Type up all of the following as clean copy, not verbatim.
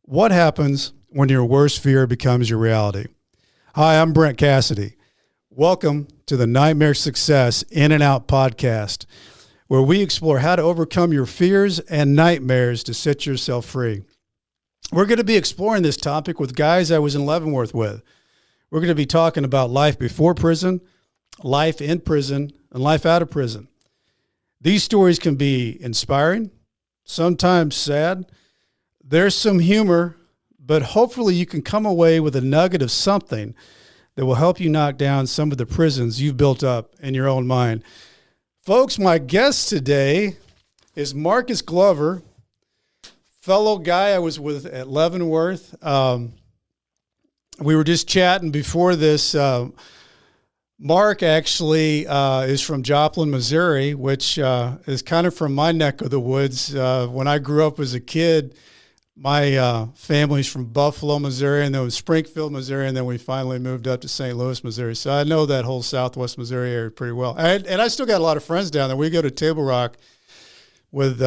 What happens when your worst fear becomes your reality? Hi, I'm Brent Cassidy. Welcome to the Nightmare Success In and Out podcast, where we explore how to overcome your fears and nightmares to set yourself free. We're going to be exploring this topic with guys I was in Leavenworth with. We're going to be talking about life before prison, life in prison, and life out of prison. These stories can be inspiring, sometimes sad. There's some humor, but hopefully you can come away with a nugget of something that will help you knock down some of the prisons you've built up in your own mind. Folks, my guest today is Marc Glover, fellow guy I was with at Leavenworth. We were just chatting before this. Marc actually is from Joplin, Missouri, which is kind of from my neck of the woods. When I grew up as a kid, my family's from Buffalo, Missouri, and then Springfield, Missouri, and then we finally moved up to St. Louis, Missouri. So I know that whole southwest Missouri area pretty well. And I still got a lot of friends down there. We go to Table Rock with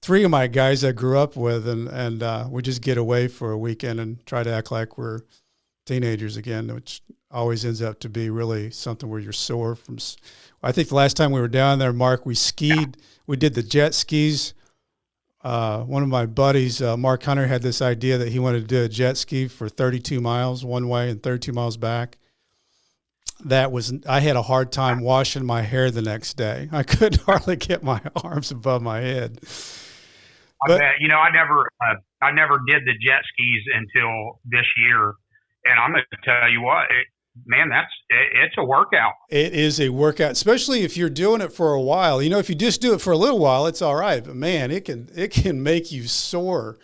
three of my guys I grew up with, and we just get away for a weekend and try to act like we're teenagers again, which always ends up to be really something where you're sore from. I think the last time we were down there, Marc, we skied. We did the jet skis. One of my buddies, Mark Hunter, had this idea that he wanted to do a jet ski for 32 miles one way and 32 miles back. I had a hard time washing my hair the next day. I couldn't hardly get my arms above my head. But, I never did the jet skis until this year. And I'm going to tell you what, it's a workout. It is a workout, especially if you're doing it for a while. You know, if you just do it for a little while, it's all right. But man, it can make you sore.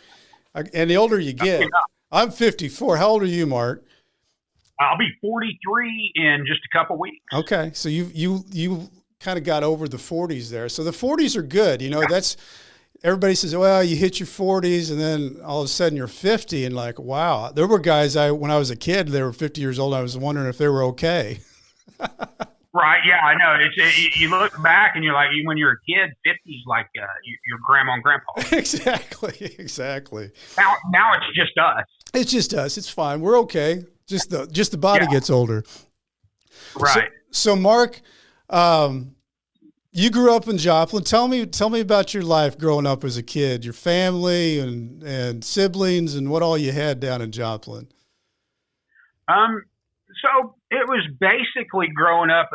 And the older you get, I'm 54. How old are you, Marc? I'll be 43 in just a couple weeks. Okay, so you kind of got over the 40s there. So the 40s are good. You know, that's. Everybody says, well, you hit your 40s and then all of a sudden you're 50 and like, wow. There were guys when I was a kid, they were 50 years old. I was wondering if they were okay. Right. Yeah, I know. You look back and you're like, when you're a kid, 50's like your grandma and grandpa. Exactly. Now it's just us. It's just us. It's fine. We're okay. Just the body gets older. Right. So Marc, you grew up in Joplin. Tell me about your life growing up as a kid, your family and siblings and what all you had down in Joplin. So it was basically growing up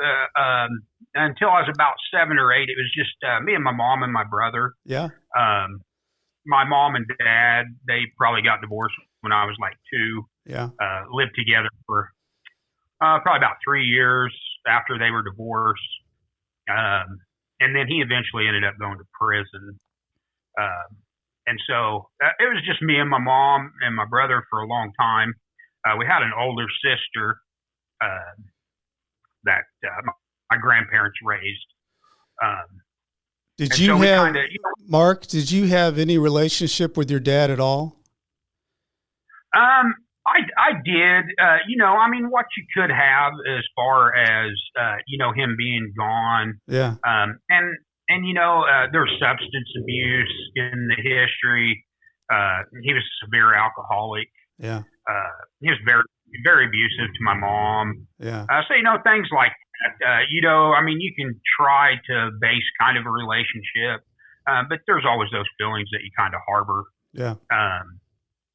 until I was about 7 or 8. It was just me and my mom and my brother. Yeah. My mom and dad, they probably got divorced when I was like 2. Yeah. Lived together for probably about 3 years after they were divorced. And then he eventually ended up going to prison. And so it was just me and my mom and my brother for a long time. We had an older sister that my grandparents raised. Marc, did you have any relationship with your dad at all? I did, what you could have as far as, him being gone. Yeah. There's substance abuse in the history. He was a severe alcoholic. Yeah. He was very, very abusive to my mom. Yeah. Things like that, you can try to base kind of a relationship, but there's always those feelings that you kind of harbor. Yeah.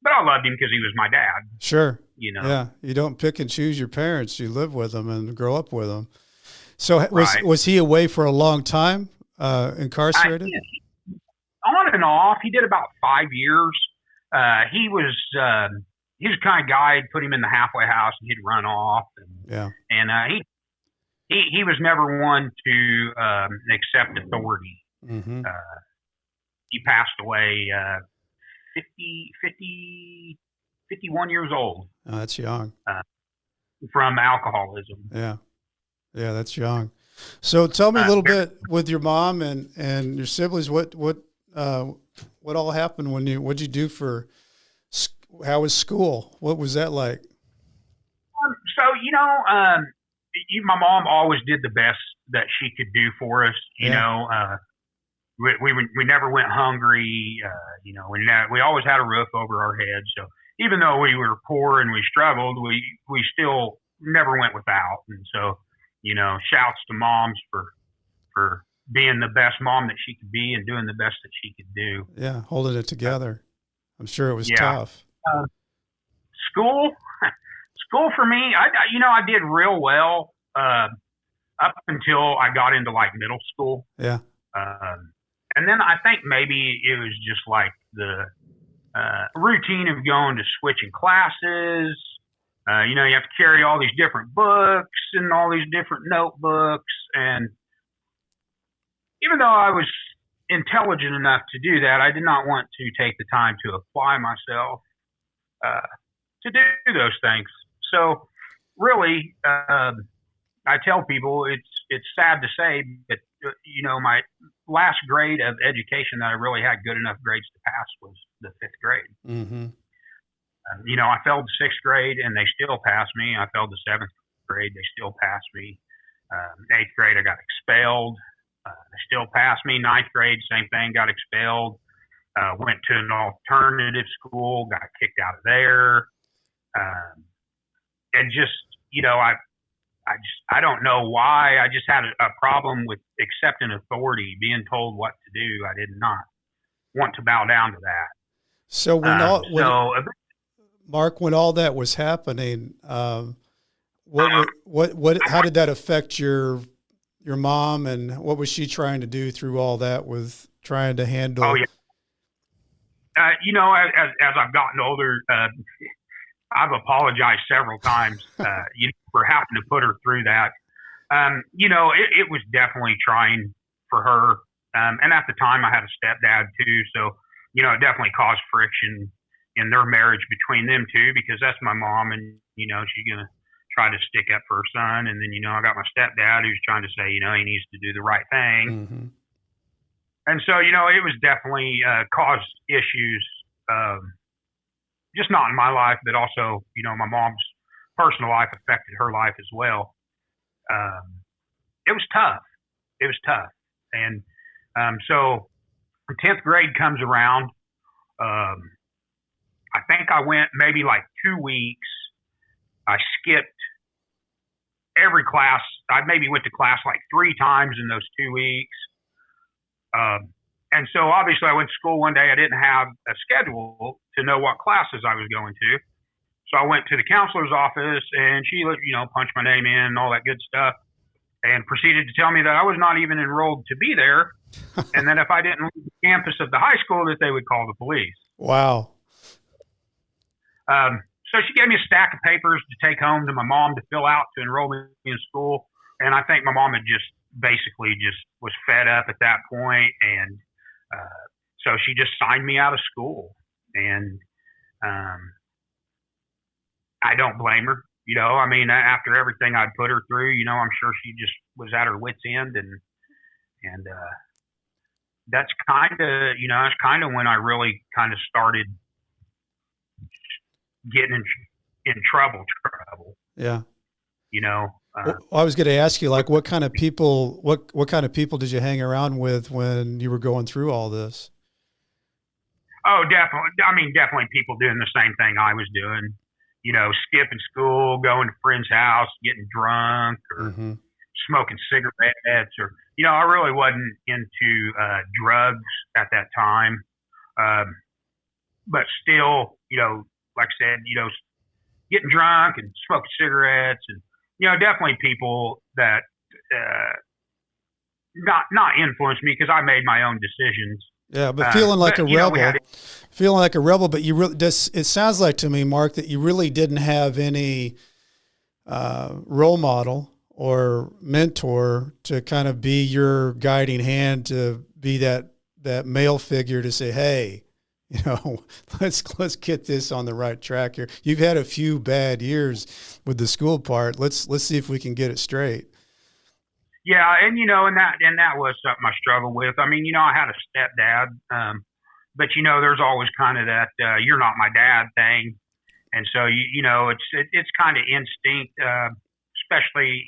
But I loved him because he was my dad. Sure. Yeah. You don't pick and choose your parents. You live with them and grow up with them. So was he away for a long time, incarcerated? On and off. He did about 5 years. He was the kind of guy who'd put him in the halfway house and he'd run off. And he was never one to accept authority. Mm-hmm. He passed away 51 years old. Oh, that's young. From alcoholism. Yeah, that's young. So tell me a little bit with your mom and your siblings. What all happened what'd you do for? How was school? What was that like? My mom always did the best that she could do for us. You know, we never went hungry. We always had a roof over our heads. So even though we were poor and we struggled, we still never went without. And so, shouts to moms for being the best mom that she could be and doing the best that she could do. Yeah, holding it together. I'm sure it was tough. School for me, I did real well up until I got into like middle school. Yeah. And then I think maybe it was just like the routine of going to switching classes. You have to carry all these different books and all these different notebooks. And even though I was intelligent enough to do that, I did not want to take the time to apply myself to do those things. So really, I tell people it's sad to say, but my last grade of education that I really had good enough grades to pass was the 5th grade. Mm-hmm. I failed the 6th grade and they still passed me. I failed the 7th grade. They still passed me. 8th grade, I got expelled. They still passed me. 9th grade, same thing, got expelled. Went to an alternative school, got kicked out of there. And just, I don't know why. I just had a problem with accepting authority, being told what to do. I did not want to bow down to that. So Mark, when all that was happening, how did that affect your mom, and what was she trying to do through all that with trying to handle? Oh, yeah. As I've gotten older, I've apologized several times, for having to put her through that. It was definitely trying for her. And at the time I had a stepdad too. So, it definitely caused friction in their marriage between them two, because that's my mom and, she's going to try to stick up for her son. And then, I got my stepdad who's trying to say, he needs to do the right thing. Mm-hmm. And so, it was definitely caused issues, just not in my life, but also, my mom's personal life affected her life as well. It was tough. And so the 10th grade comes around. I think I went maybe like 2 weeks. I skipped every class. I maybe went to class like 3 times in those 2 weeks. And so obviously I went to school one day. I didn't have a schedule to know what classes I was going to. So I went to the counselor's office and she, punched my name in and all that good stuff and proceeded to tell me that I was not even enrolled to be there. And that if I didn't leave the campus of the high school, that they would call the police. Wow. So she gave me a stack of papers to take home to my mom to fill out to enroll me in school. And I think my mom had basically was fed up at that point. And so she just signed me out of school. And I don't blame her. After everything I'd put her through, I'm sure she just was at her wit's end. And that's kind of when I really kind of started getting in trouble. Yeah. Well, I was going to ask you, like, what kind of people did you hang around with when you were going through all this? Oh, definitely. Definitely people doing the same thing I was doing, skipping school, going to friends' house, getting drunk, or mm-hmm. smoking cigarettes, or, I really wasn't into drugs at that time. But still, like I said, getting drunk and smoking cigarettes, and, definitely people that not influenced me, because I made my own decisions. Yeah, but feeling like a rebel, but you really, it sounds like to me, Mark, that you really didn't have any role model or mentor to kind of be your guiding hand, to be that male figure to say, hey, let's get this on the right track here. You've had a few bad years with the school part. Let's see if we can get it straight. Yeah, and that was something I struggled with. I had a stepdad, but there's always kind of that you're not my dad thing, and so it's kind of instinct, especially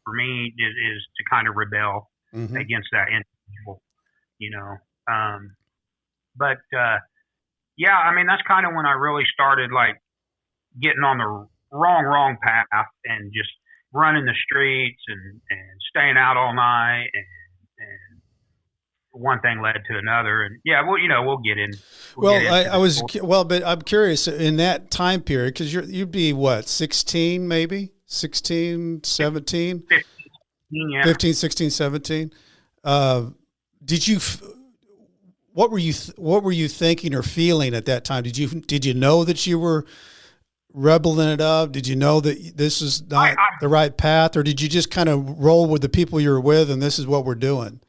for me is to kind of rebel mm-hmm. against that individual. you know. But yeah, I mean, that's kind of when I really started like getting on the wrong path and just running the streets and staying out all night and one thing led to another. And yeah, well, we'll get in. Well, I was, well, but I'm curious in that time period, cause you'd be what, 16, maybe 16, 17, 15, yeah. 15, 16, 17. Did you, what were you thinking or feeling at that time? Did you know that you were rebelling it up? Did you know that this is not the right path, or did you just kind of roll with the people you were with and this is what we're doing?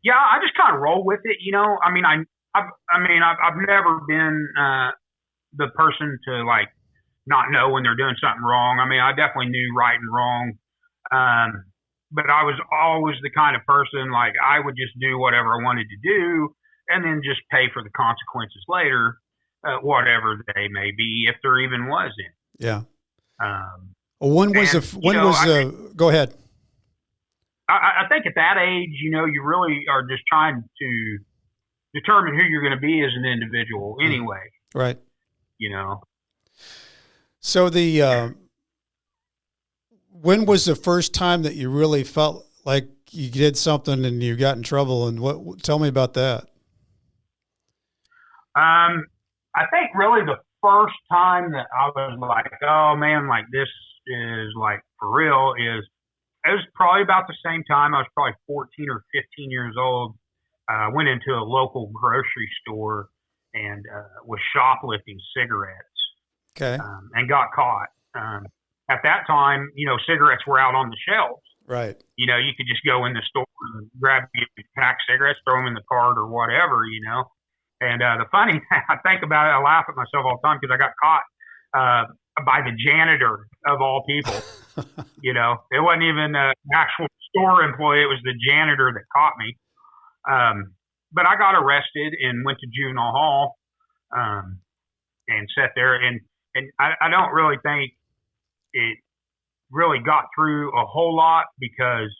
Yeah, I just kind of roll with it. I mean, I've never been the person to like not know when they're doing something wrong. I mean, I definitely knew right and wrong, but I was always the kind of person like I would just do whatever I wanted to do, and then just pay for the consequences later, whatever they may be, if there even was any. Yeah. Well, go ahead. I think at that age, you really are just trying to determine who you're going to be as an individual anyway. Right. So when was the first time that you really felt like you did something and you got in trouble, and tell me about that? I think really the first time that I was like, oh man, like this is like for real it was probably about the same time. I was probably 14 or 15 years old. I went into a local grocery store and was shoplifting cigarettes. Okay. And got caught. At that time, cigarettes were out on the shelves. Right. You could just go in the store and grab a pack of cigarettes, throw them in the cart or whatever, And the funny thing, I think about it, I laugh at myself all the time because I got caught by the janitor of all people. It wasn't even an actual store employee. It was the janitor that caught me. But I got arrested and went to juvenile hall and sat there. And I don't really think it really got through a whole lot because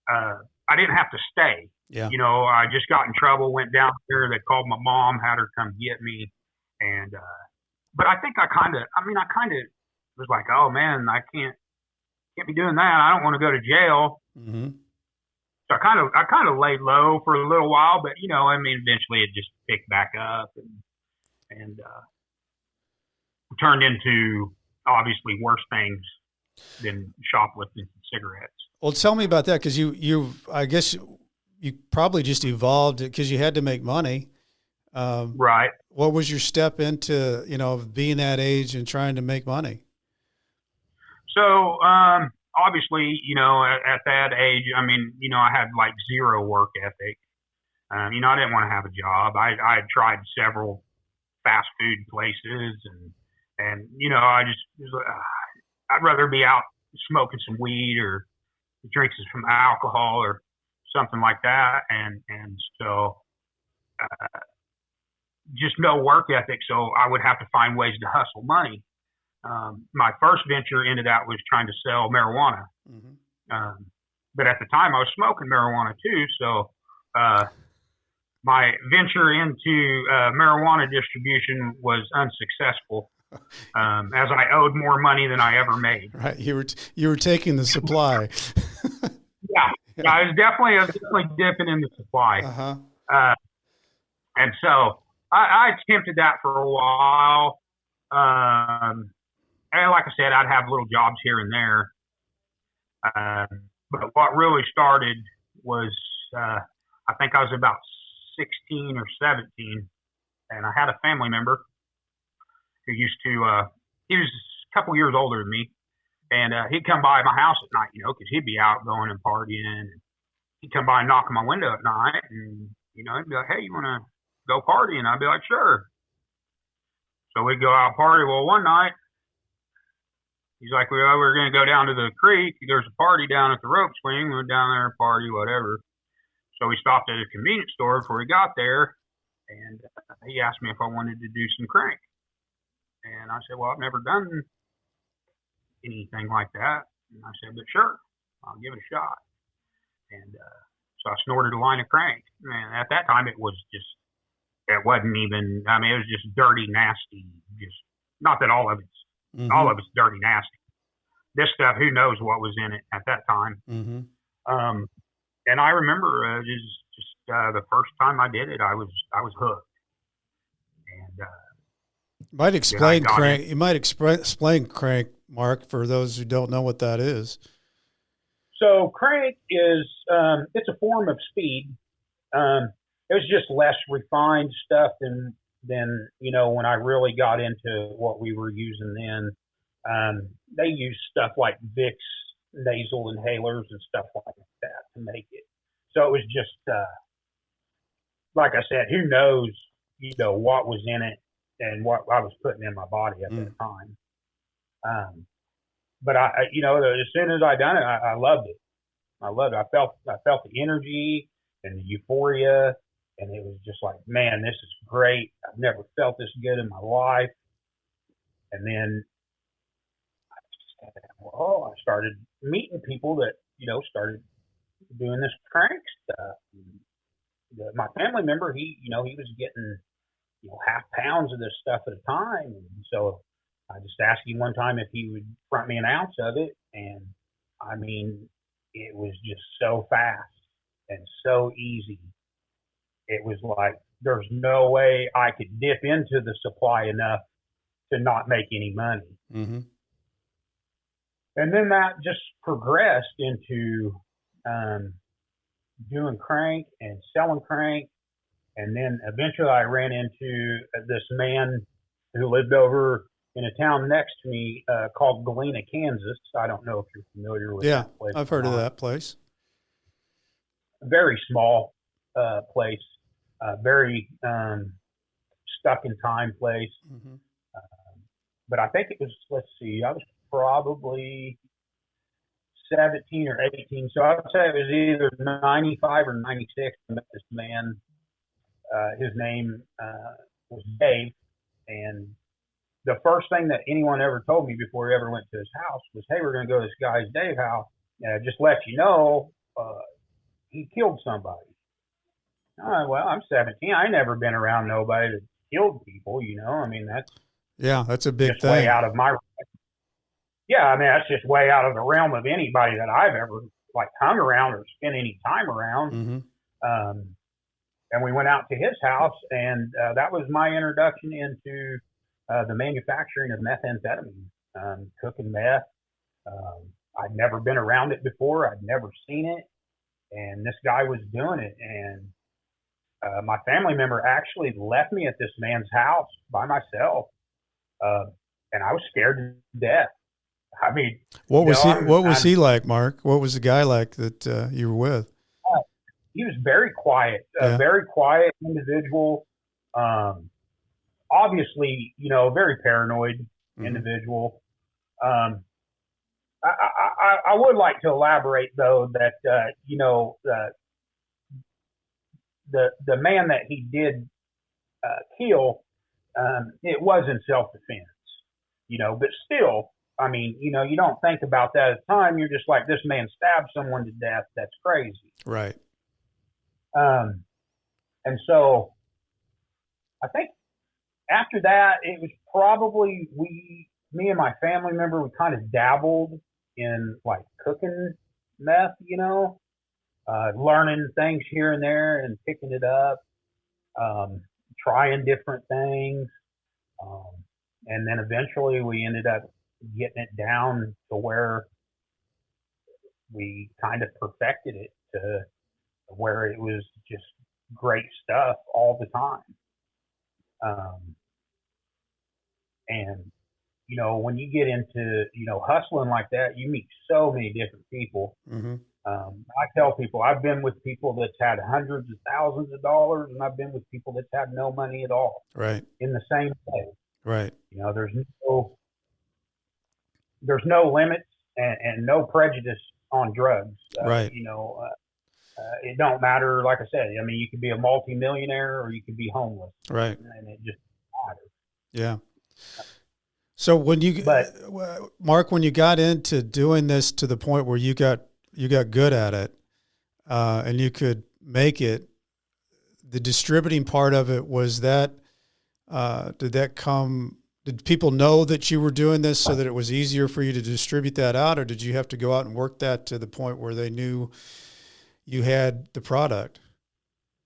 I didn't have to stay. Yeah. I just got in trouble, went down there. They called my mom, had her come get me. And but I think I kind of was like, oh man, I can't be doing that. I don't want to go to jail. Mm-hmm. So I kind of laid low for a little while, but eventually it just picked back up and turned into obviously worse things than shoplifting cigarettes. Well, tell me about that, because I guess you probably just evolved because you had to make money. Right. What was your step into, being that age and trying to make money? So, obviously, at that age, I had like zero work ethic. I didn't want to have a job. I had tried several fast food places and I just was I'd rather be out smoking some weed or drinking some alcohol or something like that. And so, just no work ethic. So I would have to find ways to hustle money. My first venture into that was trying to sell marijuana. Mm-hmm. But at the time I was smoking marijuana too. So, my venture into marijuana distribution was unsuccessful, as I owed more money than I ever made. Right, you were taking the supply. Yeah, I was definitely dipping in the supply. Uh-huh. And so I attempted that for a while, and like I said, I'd have little jobs here and there. But what really started was I think I was about 16 or 17, and I had a family member who used to, he was a couple years older than me, and he'd come by my house at night, because he'd be out going and partying. And he'd come by and knock on my window at night, and, he'd be like, hey, you want to go party? And I'd be like, sure. So we'd go out party. Well, one night, he's like, we're going to go down to the creek. There's a party down at the rope swing. We went down there and party, whatever. So we stopped at a convenience store before we got there, and he asked me if I wanted to do some crank. And I said, well, I've never done anything like that. And I said, but sure, I'll give it a shot. And So I snorted a line of crank. And at that time, it wasn't even, I mean, it was just dirty, nasty. Just, not that all of it's dirty, nasty. This stuff, who knows what was in it at that time. And I remember just the first time I did it, I was hooked. And you might explain crank, Mark, for those who don't know what that is. So crank is it's a form of speed. It was just less refined stuff than when I really got into what we were using then. They used stuff like Vicks nasal inhalers and stuff like that to make it. So it was just like I said, who knows what was in it and what I was putting in my body at that time. But I as soon as I done it, I loved it. I loved it. I felt the energy and the euphoria, and it was just like, man, this is great. I've never felt this good in my life. And then I started meeting people that started doing this crank stuff. My family member, he was getting half pounds of this stuff at a time, and so I just asked him one time if he would front me an ounce of it, and I mean, it was just so fast and so easy. It was like there's no way I could dip into the supply enough to not make any money. And then that just progressed into doing crank and selling crank. And then eventually I ran into this man who lived over in a town next to me called Galena, Kansas. I don't know if you're familiar with that place. I've heard of that place. A very small place, very stuck in time place. But I think it was, let's see, I was probably 17 or 18. So I would say it was either 95 or 96. I met this man. His name was Dave. And the first thing that anyone ever told me before we ever went to his house was, hey, we're going to go to this guy's Dave's house. Just let you know, he killed somebody. Well, I'm 17. I ain't never been around nobody that killed people, I mean, that's a big thing. Way out of my, that's just way out of the realm of anybody that I've ever hung around or spent any time around. And we went out to his house, and that was my introduction into the manufacturing of methamphetamine, cooking meth. I'd never been around it before. I'd never seen it. And this guy was doing it. And my family member actually left me at this man's house by myself. And I was scared to death. I mean, what was he like, Mark? What was the guy like that you were with? He was very quiet, a very quiet individual. Obviously, very paranoid individual. I would like to elaborate, though, that the man that he did kill, it was in self-defense, but still, I mean, you don't think about that at the time. You're just like, this man stabbed someone to death. That's crazy. Right. And so I think after that, it was probably me and my family member, we kind of dabbled in cooking meth, learning things here and there and picking it up, trying different things. And then eventually we ended up getting it down to where we kind of perfected it to where it was just great stuff all the time. And, when you get into, hustling like that, you meet so many different people. I tell people I've been with people that's had hundreds of thousands of dollars, and I've been with people that's had no money at all. Right. In the same way. Right. There's no limits and no prejudice on drugs. Right. It don't matter. Like I said, I mean, you could be a multimillionaire or you could be homeless. Right. And it just matters. Yeah. So Mark, when you got into doing this to the point where you got good at it, and you could make it. The distributing part of it, was that, did people know that you were doing this so that it was easier for you to distribute that out, or did you have to go out and work that to the point where they knew you had the product?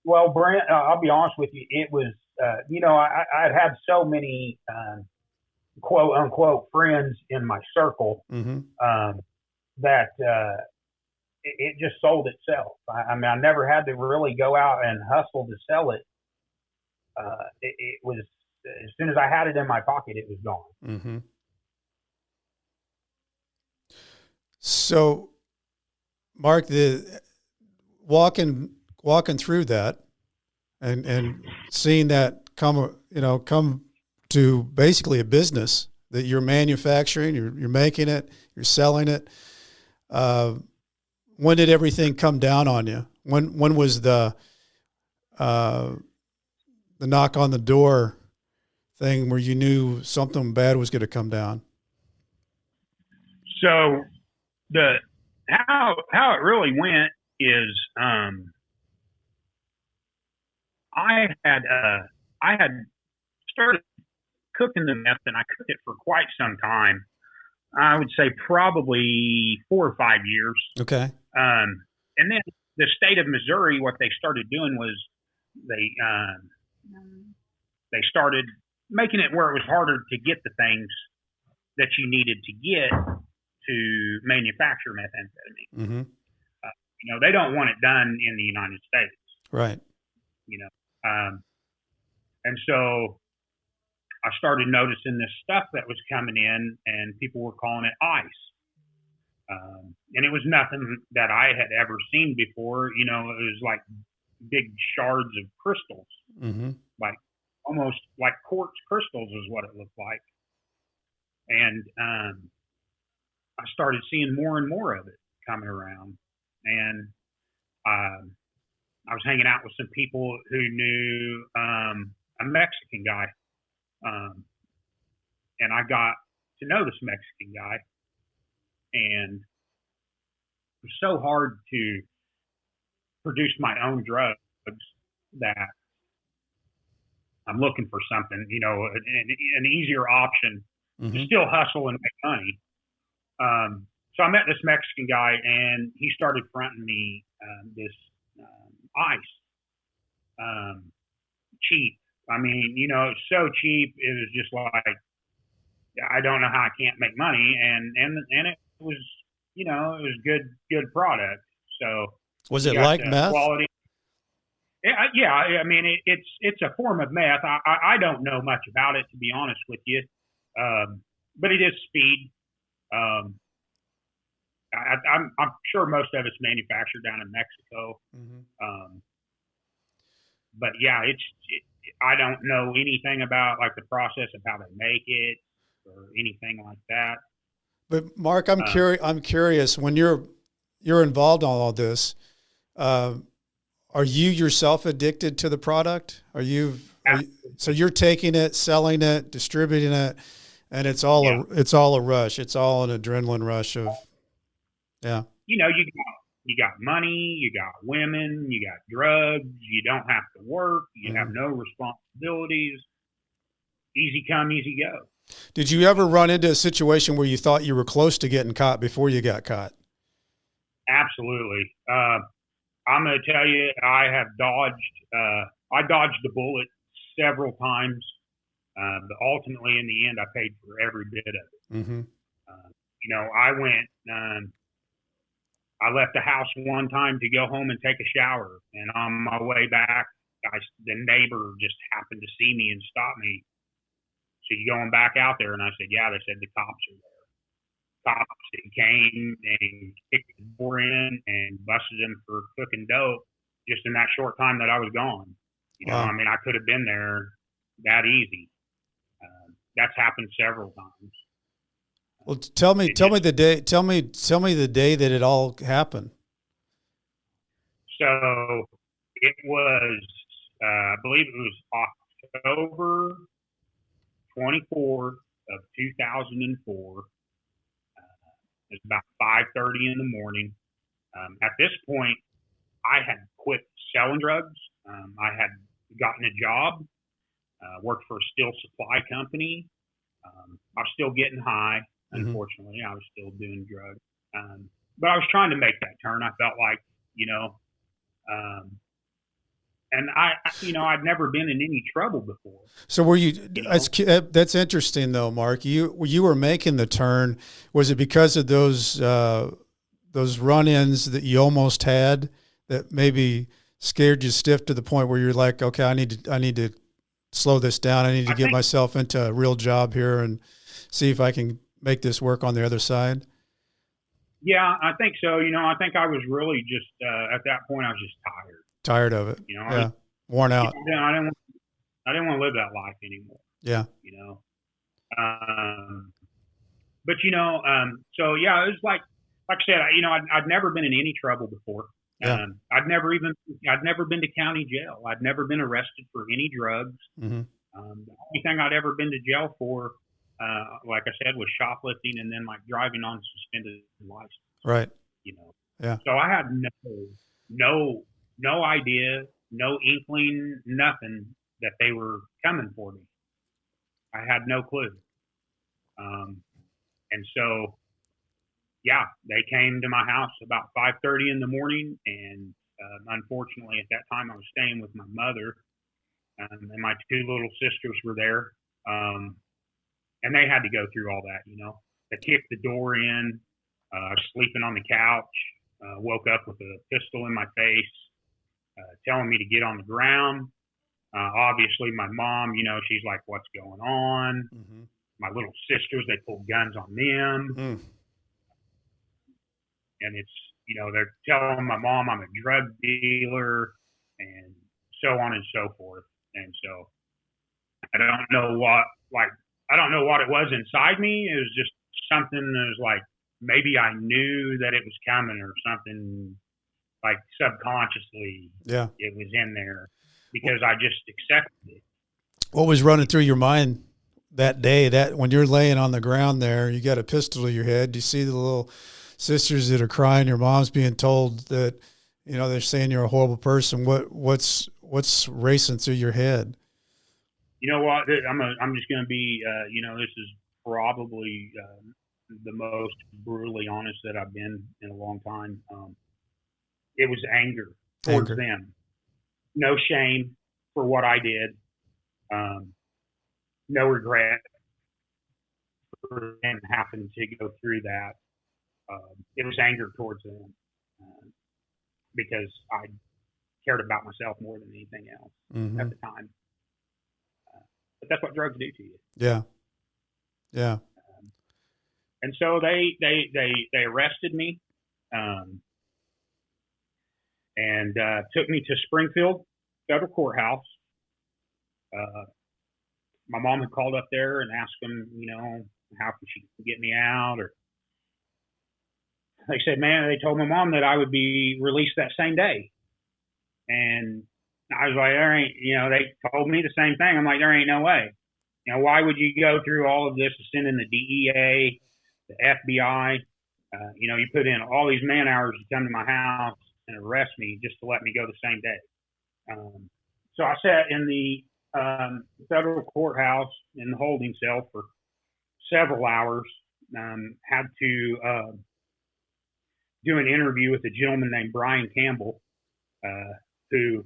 Well, Brent, I'll be honest with you. It was, I'd had so many quote unquote friends in my circle that it just sold itself. I mean, I never had to really go out and hustle to sell it. It was, as soon as I had it in my pocket, it was gone. Mm-hmm. So, Mark, the walking through that and seeing that come to basically a business that you're manufacturing, you're making it, you're selling it. When did everything come down on you? When was the knock on the door thing where you knew something bad was going to come down? So how it really went is I had started cooking the meth, and I cooked it for quite some time. I would say probably 4 or 5 years. Okay. And then the state of Missouri, what they started doing was they started making it where it was harder to get the things that you needed to get to manufacture methamphetamine. Mm-hmm. They don't want it done in the United States. Right. And so I started noticing this stuff that was coming in, and people were calling it ice. And it was nothing that I had ever seen before. It was like big shards of crystals, like almost like quartz crystals is what it looked like. And I started seeing more and more of it coming around. And I was hanging out with some people who knew a Mexican guy. And I got to know this Mexican guy. And it was so hard to produce my own drugs that I'm looking for something, an easier option to still hustle and make money. So I met this Mexican guy, and he started fronting me this ice, cheap. I mean, it's so cheap. It was just like, I don't know how I can't make money, and it was, it was good product. So was it like meth? Quality. Yeah, I mean, it's a form of meth. I don't know much about it, to be honest with you, but it is speed. I'm sure most of it's manufactured down in Mexico. But yeah, I don't know anything about like the process of how they make it or anything like that. But Mark, I'm curious, when you're involved in all this, are you yourself addicted to the product? So you're taking it, selling it, distributing it, and it's all a rush. It's all an adrenaline rush of, yeah. You got money, you got women, you got drugs, you don't have to work, you have no responsibilities. Easy come, easy go. Did you ever run into a situation where you thought you were close to getting caught before you got caught? Absolutely. I'm going to tell you, I dodged the bullet several times, but ultimately in the end, I paid for every bit of it. I left the house one time to go home and take a shower, and on my way back, the neighbor just happened to see me and stop me. So you going back out there? And I said, yeah. They said the cops are there. Cops came and kicked the door in and busted him for cooking dope just in that short time that I was gone. Wow. I mean, I could have been there that easy. That's happened several times. Well, tell me the day that it all happened. So it was, I believe it was October 24th of 2004. It's about 5:30 in the morning. At this point, I had quit selling drugs. I had gotten a job, worked for a steel supply company. I was still getting high. Unfortunately, I was still doing drugs. But I was trying to make that turn. I felt like, and I'd never been in any trouble before. So were you, that's interesting though, Mark, you were making the turn. Was it because of those run-ins that you almost had that maybe scared you stiff to the point where you're like, okay, I need to slow this down. I need to get myself into a real job here and see if I can make this work on the other side? Yeah, I think so. I think I was really just, at that point, I was just tired. Tired of it. Worn out. I didn't want to live that life anymore. Yeah. But so yeah, it was like I said, I'd never been in any trouble before. Yeah. I'd never been to county jail. I'd never been arrested for any drugs. The only thing I'd ever been to jail for, like I said, was shoplifting and then like driving on suspended license. Right. Yeah. So I had no idea, no inkling, nothing that they were coming for me. I had no clue. And so, yeah, they came to my house about 5:30 in the morning. And unfortunately, at that time, I was staying with my mother, and my two little sisters were there. And they had to go through all that, They kicked the door in. I was sleeping on the couch, woke up with a pistol in my face, telling me to get on the ground. Obviously, my mom, she's like, what's going on? My little sisters, they pulled guns on them. And it's, they're telling my mom I'm a drug dealer and so on and so forth. And so I don't know what it was inside me. It was just something that was like, maybe I knew that it was coming or something, like subconsciously. Yeah. It was in there because I just accepted it. What was running through your mind that day, that when you're laying on the ground there, you got a pistol to your head, you see the little sisters that are crying, your mom's being told that, they're saying you're a horrible person. What's racing through your head? You know what? I'm just going to be, this is probably the most brutally honest that I've been in a long time. It was anger towards them. No shame for what I did. No regret for them having to go through that. It was anger towards them because I cared about myself more than anything else at the time. But that's what drugs do to you. Yeah. Yeah. And so they arrested me and took me to Springfield Federal Courthouse. My mom had called up there and asked them, how could she get me out? Or they said, they told my mom that I would be released that same day. And I was like, there ain't, they told me the same thing. I'm like, there ain't no way. Why would you go through all of this to send in the DEA, the FBI? You put in all these man hours to come to my house and arrest me just to let me go the same day. So I sat in the federal courthouse in the holding cell for several hours. Had to do an interview with a gentleman named Brian Campbell, who,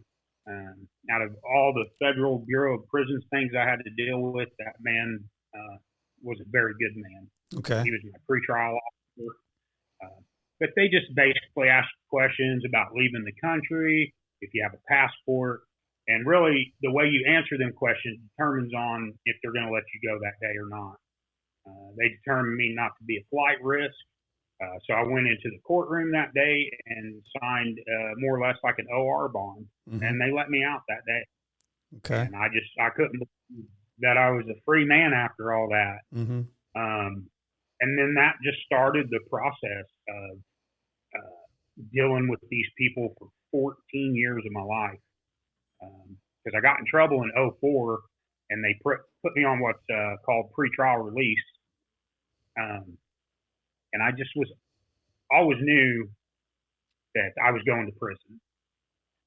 out of all the Federal Bureau of Prisons things I had to deal with, that man was a very good man. Okay. He was my pretrial officer. But they just basically asked questions about leaving the country, if you have a passport, and really the way you answer them questions determines on if they're going to let you go that day or not. They determined me not to be a flight risk. So I went into the courtroom that day and signed more or less like an OR bond, and they let me out that day. Okay. And I couldn't believe that I was a free man after all that. And then that just started the process of dealing with these people for 14 years of my life. Because I got in trouble in 2004, and they put me on what's called pretrial release. And I just always knew that I was going to prison.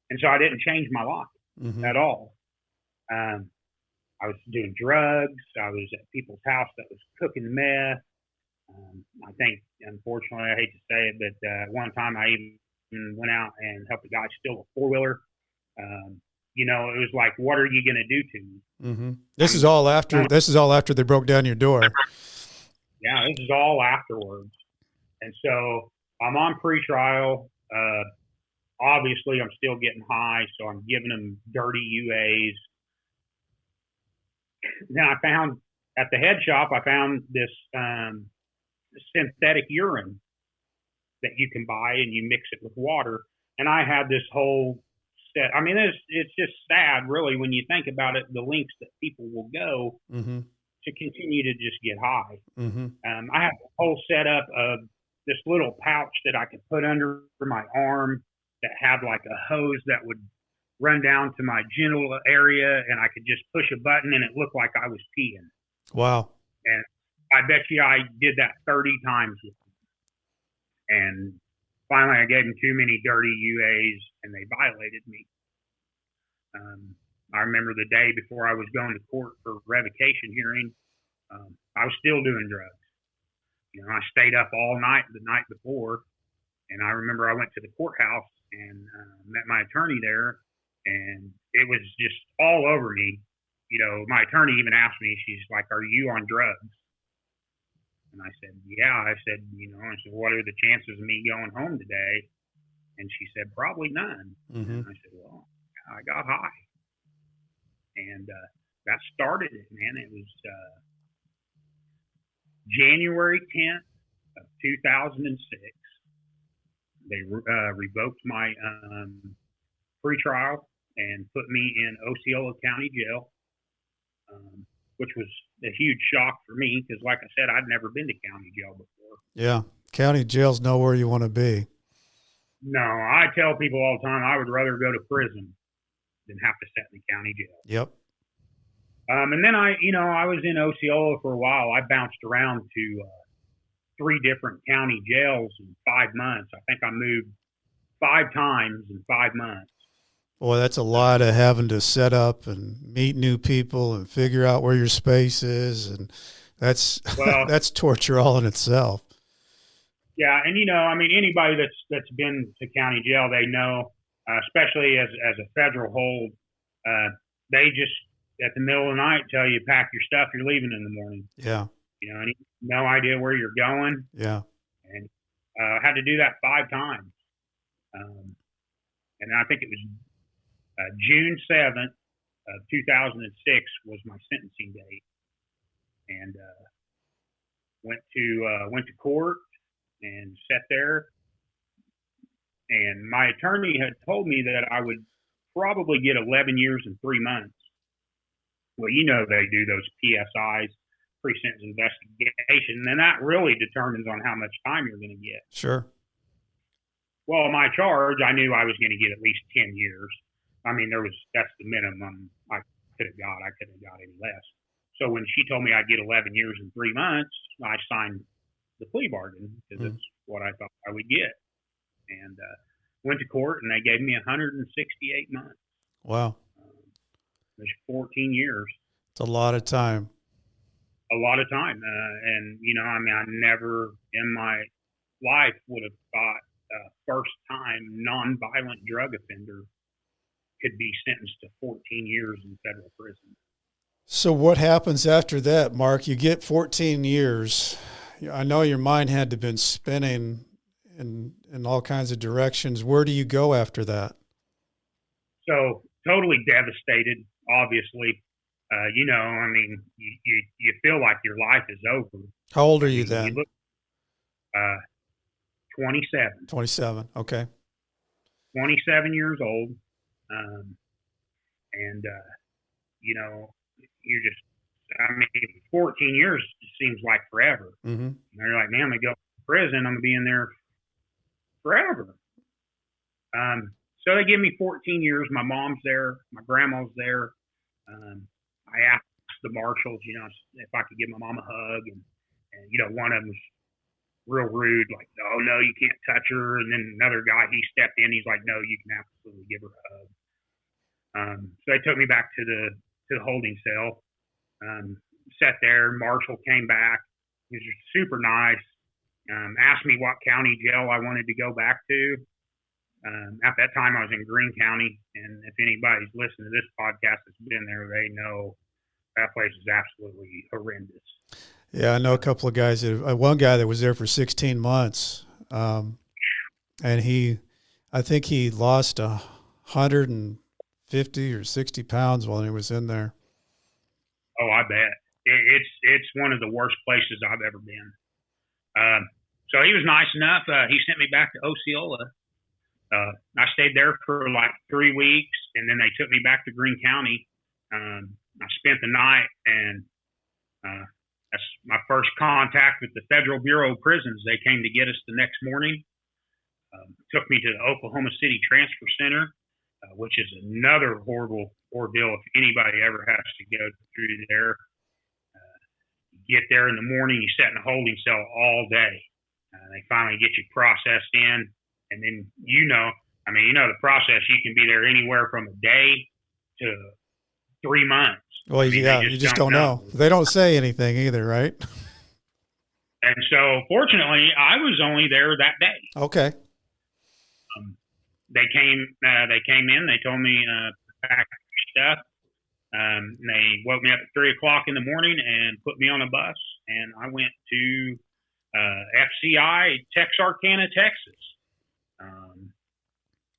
And so I didn't change my life at all. I was doing drugs. I was at people's house that was cooking meth. I think, unfortunately, I hate to say it, but one time I even went out and helped a guy steal a 4-wheeler. You know, it was like, what are you going to do to me? This is all after they broke down your door. Yeah, this is all afterwards. And so I'm on pretrial. Obviously, I'm still getting high, so I'm giving them dirty UAs. Then I found at the head shop, I found this synthetic urine that you can buy, and you mix it with water. And I had this whole set. I mean, it's just sad, really, when you think about it, the lengths that people will go to continue to just get high. I had a whole setup of this little pouch that I could put under my arm that had like a hose that would run down to my genital area, and I could just push a button and it looked like I was peeing. Wow. And I bet you I did that 30 times with them. And finally I gave them too many dirty UAs and they violated me. I remember the day before I was going to court for revocation hearing, I was still doing drugs. You know, I stayed up all night the night before, and I remember I went to the courthouse and met my attorney there, and it was just all over me. You know, my attorney even asked me, she's like, "Are you on drugs?" And I said, "Yeah." I said, "You know," I said, "What are the chances of me going home today?" And she said, "Probably none." And I said, "Well, I got high." And that started it, man. It was January 10th of 2006. They revoked my pretrial and put me in Osceola County Jail, which was a huge shock for me because, like I said, I'd never been to county jail before. Yeah, county jail's nowhere you want to be. No, I tell people all the time I would rather go to prison than have to sit in the county jail. Yep. And then I was in Osceola for a while. I bounced around to 3 different county jails in 5 months. I think I moved 5 times in 5 months. Boy, that's a lot of having to set up and meet new people and figure out where your space is, and that's that's torture all in itself. Yeah, and I mean, anybody that's been to county jail, they know, especially as a federal hold, they just at the middle of the night tell you pack your stuff, you're leaving in the morning. Yeah. You know, and no idea where you're going. Yeah. And I had to do that 5 times. And I think it was June 7th of 2006 was my sentencing date. And went to court and sat there. And my attorney had told me that I would probably get 11 years and 3 months. Well, they do those PSIs, pre-sentence investigation, and that really determines on how much time you're going to get. Sure. Well, my charge, I knew I was going to get at least 10 years. I mean, that's the minimum I could have got. I couldn't have got any less. So when she told me I'd get 11 years and 3 months, I signed the plea bargain because it's what I thought I would get. And went to court, and they gave me 168 months. Wow. It was 14 years. It's a lot of time. A lot of time. And, I mean, I never in my life would have thought a first-time nonviolent drug offender could be sentenced to 14 years in federal prison. So what happens after that, Mark? You get 14 years. I know your mind had to have been spinning in all kinds of directions. Where do you go after that? So totally devastated, obviously. I mean, you feel like your life is over. How old are you then? 27. 27, okay. 27 years old. You're just, I mean, 14 years seems like forever. You're like, man, I'm going to go to prison. I'm going to be in there forever. So they give me 14 years. My mom's there. My grandma's there. I asked the marshals, if I could give my mom a hug. And one of them real rude, like, "Oh no, you can't touch her." And then another guy, he stepped in, he's like, "No, you can absolutely give her a hug." So they took me back to the holding cell. Sat there. Marshall came back. He was just super nice. Asked me what county jail I wanted to go back to. At that time, I was in Greene County, and if anybody's listened to this podcast that's been there, they know that place is absolutely horrendous. Yeah, I know a couple of guys. One guy that was there for 16 months, and I think he lost 150 or 60 pounds while he was in there. Oh, I bet. It's one of the worst places I've ever been. So he was nice enough. He sent me back to Osceola. I stayed there for like 3 weeks, and then they took me back to Greene County. I spent the night, and that's my first contact with the Federal Bureau of Prisons. They came to get us the next morning. Took me to the Oklahoma City Transfer Center, which is another horrible ordeal if anybody ever has to go through there. You get there in the morning, you sit in a holding cell all day. They finally get you processed in, and then the process. You can be there anywhere from a day to 3 months. Well, you just don't know. They don't say anything either, right? And so, fortunately, I was only there that day. Okay. They came in. They told me pack stuff. They woke me up at 3:00 in the morning and put me on a bus, and I went to FCI, Texarkana, Texas.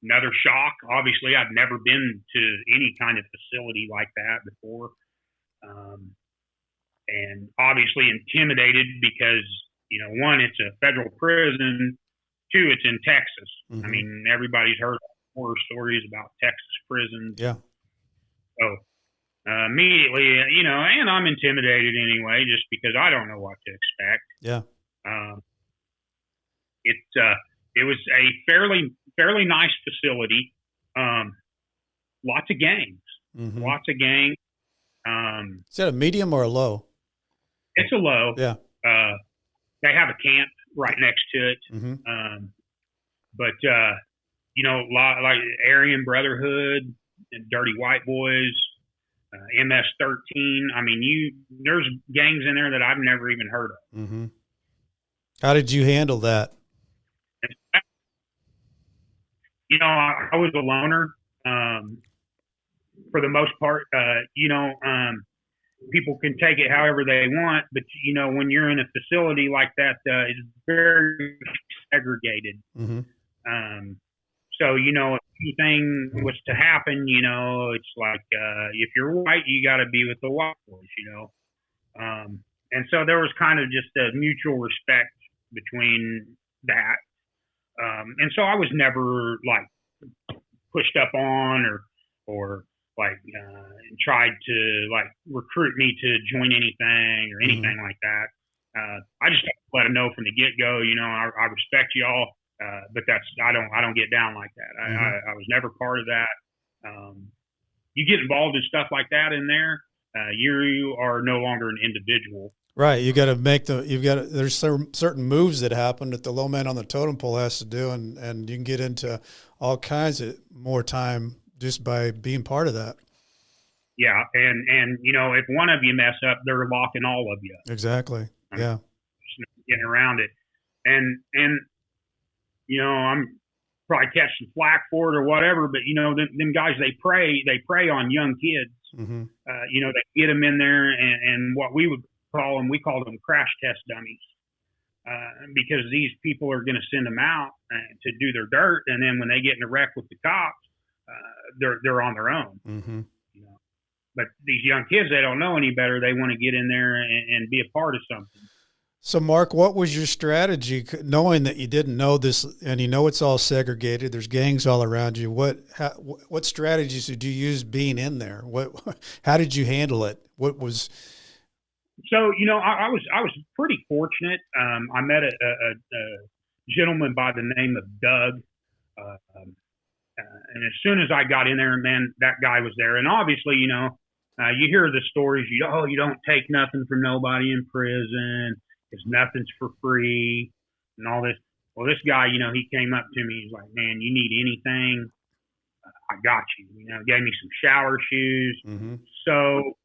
Another shock. Obviously, I'd never been to any kind of facility like that before. And obviously intimidated because, one, it's a federal prison. Two, it's in Texas. Mm-hmm. I mean, everybody's heard horror stories about Texas prisons. Yeah. So immediately, and I'm intimidated anyway, just because I don't know what to expect. Yeah. It was a fairly nice facility. Lots of gangs. Mm-hmm. Lots of gangs. Is that a medium or a low? It's a low. Yeah. They have a camp right next to it. Mm-hmm. But like Aryan Brotherhood and Dirty White Boys, MS-13. I mean, there's gangs in there that I've never even heard of. Mm-hmm. How did you handle that? I was a loner. For the most part, people can take it however they want, but when you're in a facility like that, it's very segregated. Mm-hmm. So if anything was to happen, it's like if you're white, you got to be with the white boys, and so there was kind of just a mutual respect between that, and so I was never like pushed up on or like tried to like recruit me to join anything or anything mm-hmm. like that. I just let them know from the get go. I respect y'all, but I don't get down like that. Mm-hmm. I was never part of that. You get involved in stuff like that in there, you are no longer an individual. Right. You got to there's certain moves that happen that the low man on the totem pole has to do, and you can get into all kinds of more time just by being part of that. Yeah. And if one of you mess up, they're locking all of you. Exactly. Yeah. Getting around it. And I'm probably catching flack for it or whatever, but them guys, they prey on young kids. Mm-hmm. They get them in there and what we call them crash test dummies, because these people are going to send them out to do their dirt. And then when they get in a wreck with the cops, they're on their own. Mm-hmm. But these young kids, they don't know any better. They want to get in there and be a part of something. So, Mark, what was your strategy, knowing that you didn't know this, and it's all segregated? There's gangs all around you. What strategies did you use being in there? How did you handle it? What was? So, I was pretty fortunate. I met a gentleman by the name of Doug, and as soon as I got in there, man, that guy was there. And obviously, you hear the stories. You don't take nothing from nobody in prison. Because nothing's for free. and all this. Well, this guy, he came up to me. He's like, man, you need anything? I got you. Gave me some shower shoes, soap,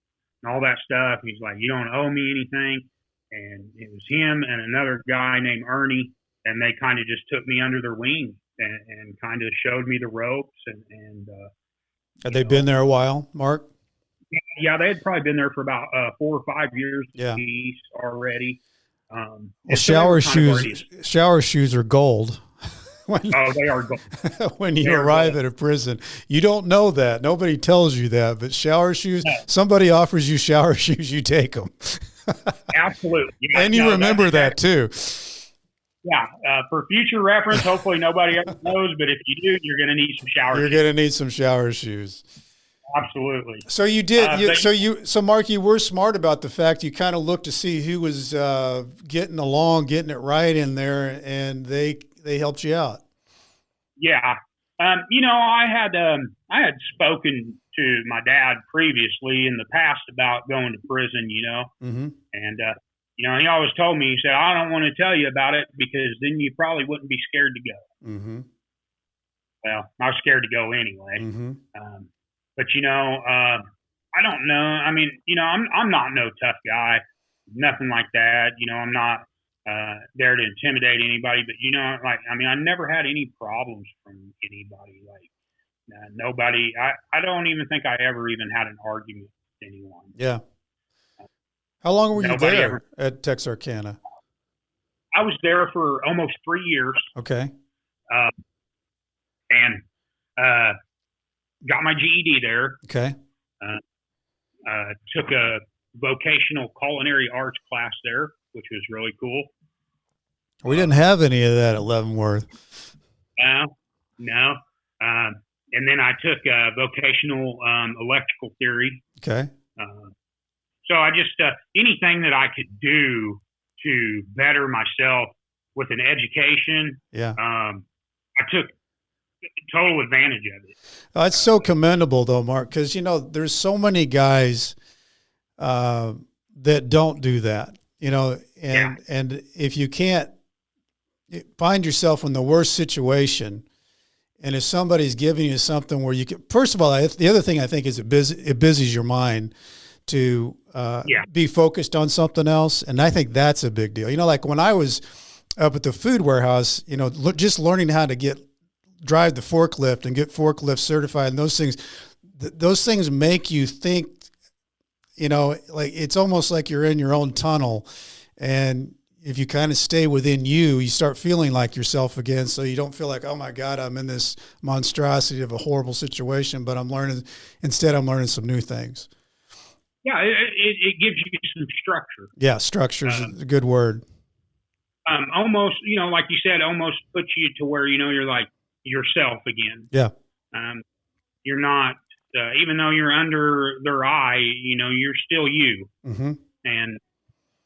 and all that stuff. He's like, you don't owe me anything. And it was him and another guy named Ernie, and they kind of just took me under their wing and kind of showed me the ropes. And had they been there a while, Mark? Yeah, they had probably been there for about 4 or 5 years piece already. Well, shower shoes are gold. They are gold. When you arrive at a prison, you don't know that. Nobody tells you that, but shower shoes, somebody offers you shower shoes, you take them. Absolutely. Yeah, and you remember that too. Yeah. For future reference, hopefully nobody ever knows, but if you do, you're going to need some shower shoes. You're going to need some shower shoes. Absolutely. So you did. So Mark, you were smart about the fact you kind of looked to see who was getting it right in there, and they helped you out. Yeah. I had spoken to my dad previously in the past about going to prison, and, he always told me, he said, I don't want to tell you about it because then you probably wouldn't be scared to go. Mm-hmm. Well, I was scared to go anyway. Mm-hmm. But, I don't know. I mean, I'm not no tough guy, nothing like that. I'm not there to intimidate anybody, but I never had any problems from anybody. Nobody. I don't even think I ever even had an argument with anyone. Yeah. How long were you there at Texarkana? I was there for almost 3 years. Okay. And got my GED there. Okay. Took a vocational culinary arts class there, which was really cool. We didn't have any of that at Leavenworth. No. And then I took vocational electrical theory. Okay. So I just anything that I could do to better myself with an education. Yeah. I took total advantage of it. That's so commendable, though, Mark, because there's so many guys that don't do that. And if you can't find yourself in the worst situation, and if somebody's giving you something where you can, first of all, the other thing I think is it busies your mind to be focused on something else. And I think that's a big deal. Like when I was up at the food warehouse, just learning how to drive the forklift and get forklift certified, and those things make you think, like it's almost like you're in your own tunnel. And if you kind of stay within you start feeling like yourself again. So you don't feel like, oh my God, I'm in this monstrosity of a horrible situation, but I'm learning some new things. Yeah. It gives you some structure. Yeah. Structure is a good word. Almost, like you said, almost puts you to where, you're like yourself again. Yeah. You're not, even though you're under their eye, you're still you. Mm-hmm. And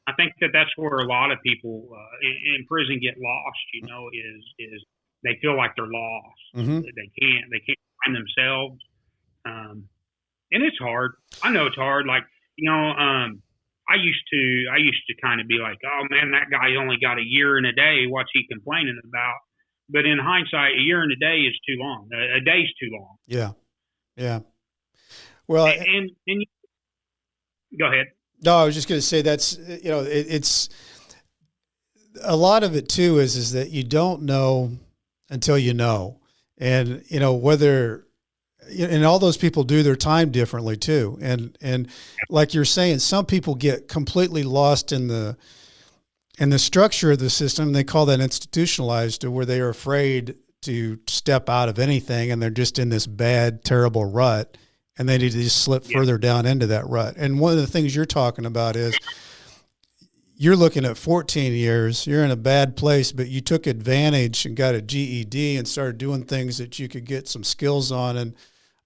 I think that's where a lot of people in prison get lost, is they feel like they're lost. Mm-hmm. They can't find themselves. And it's hard. I know it's hard. Like, I used to kind of be like, oh man, that guy only got a year and a day. What's he complaining about? But in hindsight, a year and a day is too long. A day's too long. Yeah. Yeah. Well, and go ahead. No, I was just going to say that's, it's a lot of it too is that you don't know until you know. And, whether, and all those people do their time differently too. And like you're saying, some people get completely lost in the structure of the system. They call that institutionalized, to where they are afraid to step out of anything, and they're just in this bad, terrible rut. And they need to just slip further down into that rut. And one of the things you're talking about is you're looking at 14 years. You're in a bad place, but you took advantage and got a GED and started doing things that you could get some skills on, and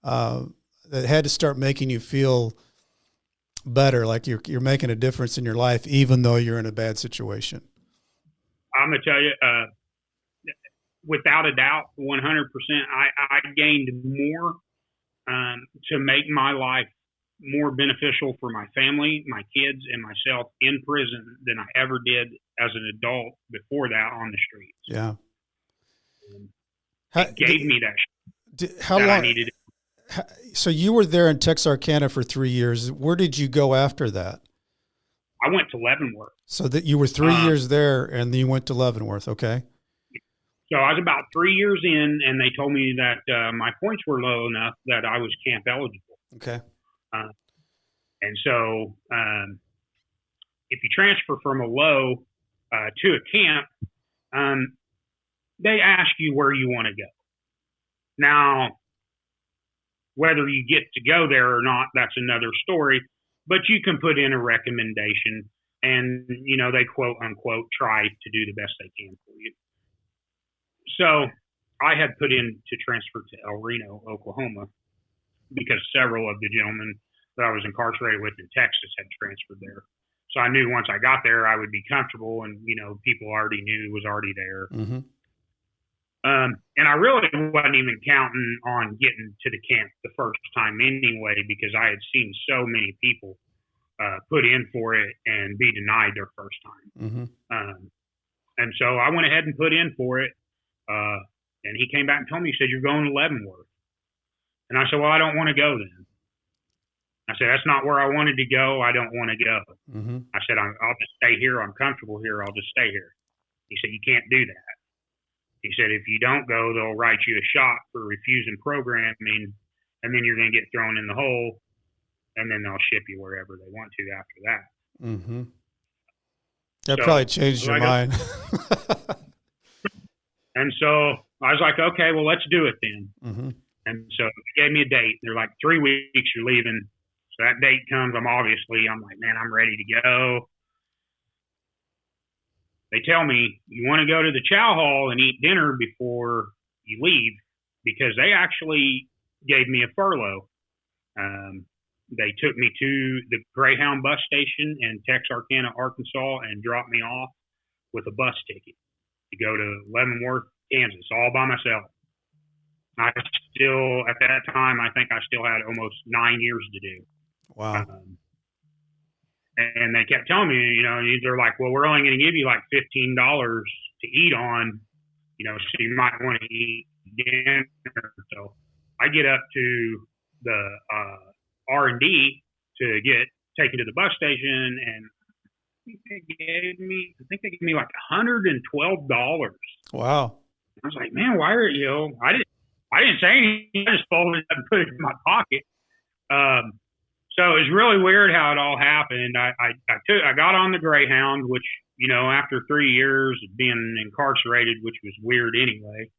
that had to start making you feel better, like you're making a difference in your life, even though you're in a bad situation. I'm gonna tell you, without a doubt, 100%, I gained more to make my life more beneficial for my family, my kids, and myself in prison than I ever did as an adult before that on the streets. Yeah. It gave me how that long, I needed. So you were there in Texarkana for 3 years. Where did you go after that? I went to Leavenworth. So that you were 3 years there, and then you went to Leavenworth. Okay. So I was about 3 years in, and they told me that my points were low enough that I was camp eligible. Okay. And so if you transfer from a low to a camp, they ask you where you want to go. Now, whether you get to go there or not, that's another story. But you can put in a recommendation, and, you know, they quote unquote try to do the best they can for you. So I had put in to transfer to El Reno, Oklahoma, because several of the gentlemen that I was incarcerated with in Texas had transferred there. So I knew once I got there, I would be comfortable, and, you know, people already knew was already there. Mm-hmm. And I really wasn't even counting on getting to the camp the first time anyway, because I had seen so many people put in for it and be denied their first time. Mm-hmm. And so I went ahead and put in for it. And he came back and told me, he said, "You're going to Leavenworth." And I said, "Well, I don't want to go then." I said, "That's not where I wanted to go. I don't want to go." Mm-hmm. I said, I'll just stay here. I'm comfortable here. I'll just stay here." He said, "You can't do that." He said, "If you don't go, they'll write you a shot for refusing programming, and then you're going to get thrown in the hole, and then they'll ship you wherever they want to after that." Mm-hmm. That probably changed your mind. And so I was like, "Okay, well, let's do it then." Mm-hmm. And so they gave me a date. They're like, 3 weeks, you're leaving. So that date comes. I'm like, man, I'm ready to go. They tell me, "You want to go to the chow hall and eat dinner before you leave," because they actually gave me a furlough. They took me to the Greyhound bus station in Texarkana, Arkansas, and dropped me off with a bus ticket to go to Leavenworth, Kansas, all by myself. I still, at that time, I think I still had almost 9 years to do. Wow. And they kept telling me, you know, they're like, "Well, we're only going to give you like $15 to eat on, you know, so you might want to eat dinner." So I get up to the R&D to get taken to the bus station, and I think they gave me like $112. Wow. I was like, "Man, why are you?" I didn't say anything. I just folded it up and put it in my pocket. So it was really weird how it all happened. I got on the Greyhound, which, you know, after 3 years of being incarcerated, which was weird anyway,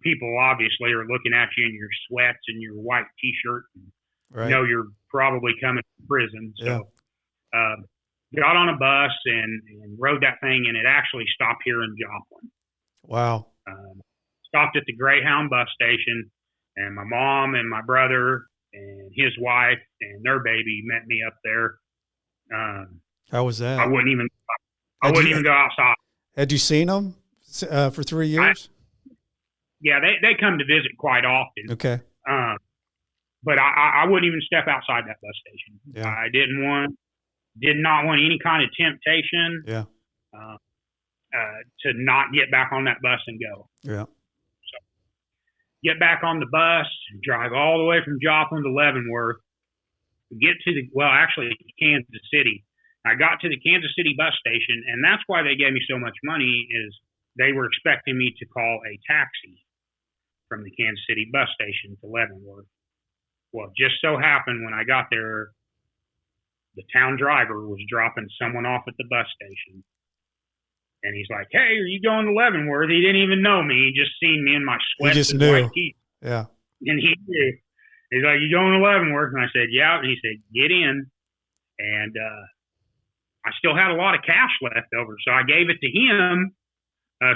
people obviously are looking at you in your sweats and your white T-shirt, and Right. know you're probably coming from prison. So got on a bus and rode that thing, and it actually stopped here in Joplin. Wow. Stopped at the Greyhound bus station, and my mom and my brother and his wife and their baby met me up there. How was that? I wouldn't even go outside. Had you seen them for 3 years? Yeah, they come to visit quite often. Okay. But I wouldn't even step outside that bus station. Yeah. I did not want any kind of temptation. Yeah. To not get back on that bus and go. Yeah. So get back on the bus, drive all the way from Joplin to Leavenworth, get to Kansas City. I got to the Kansas City bus station, and that's why they gave me so much money, is they were expecting me to call a taxi from the Kansas City bus station to Leavenworth. Well, just so happened when I got there, the town driver was dropping someone off at the bus station. And he's like, "Hey, are you going to Leavenworth?" He didn't even know me. He just seen me in my sweats. He just and knew. white teeth. Yeah. And he knew. He's like, "You going to Leavenworth?" And I said, "Yeah." And he said, "Get in." And I still had a lot of cash left over, so I gave it to him.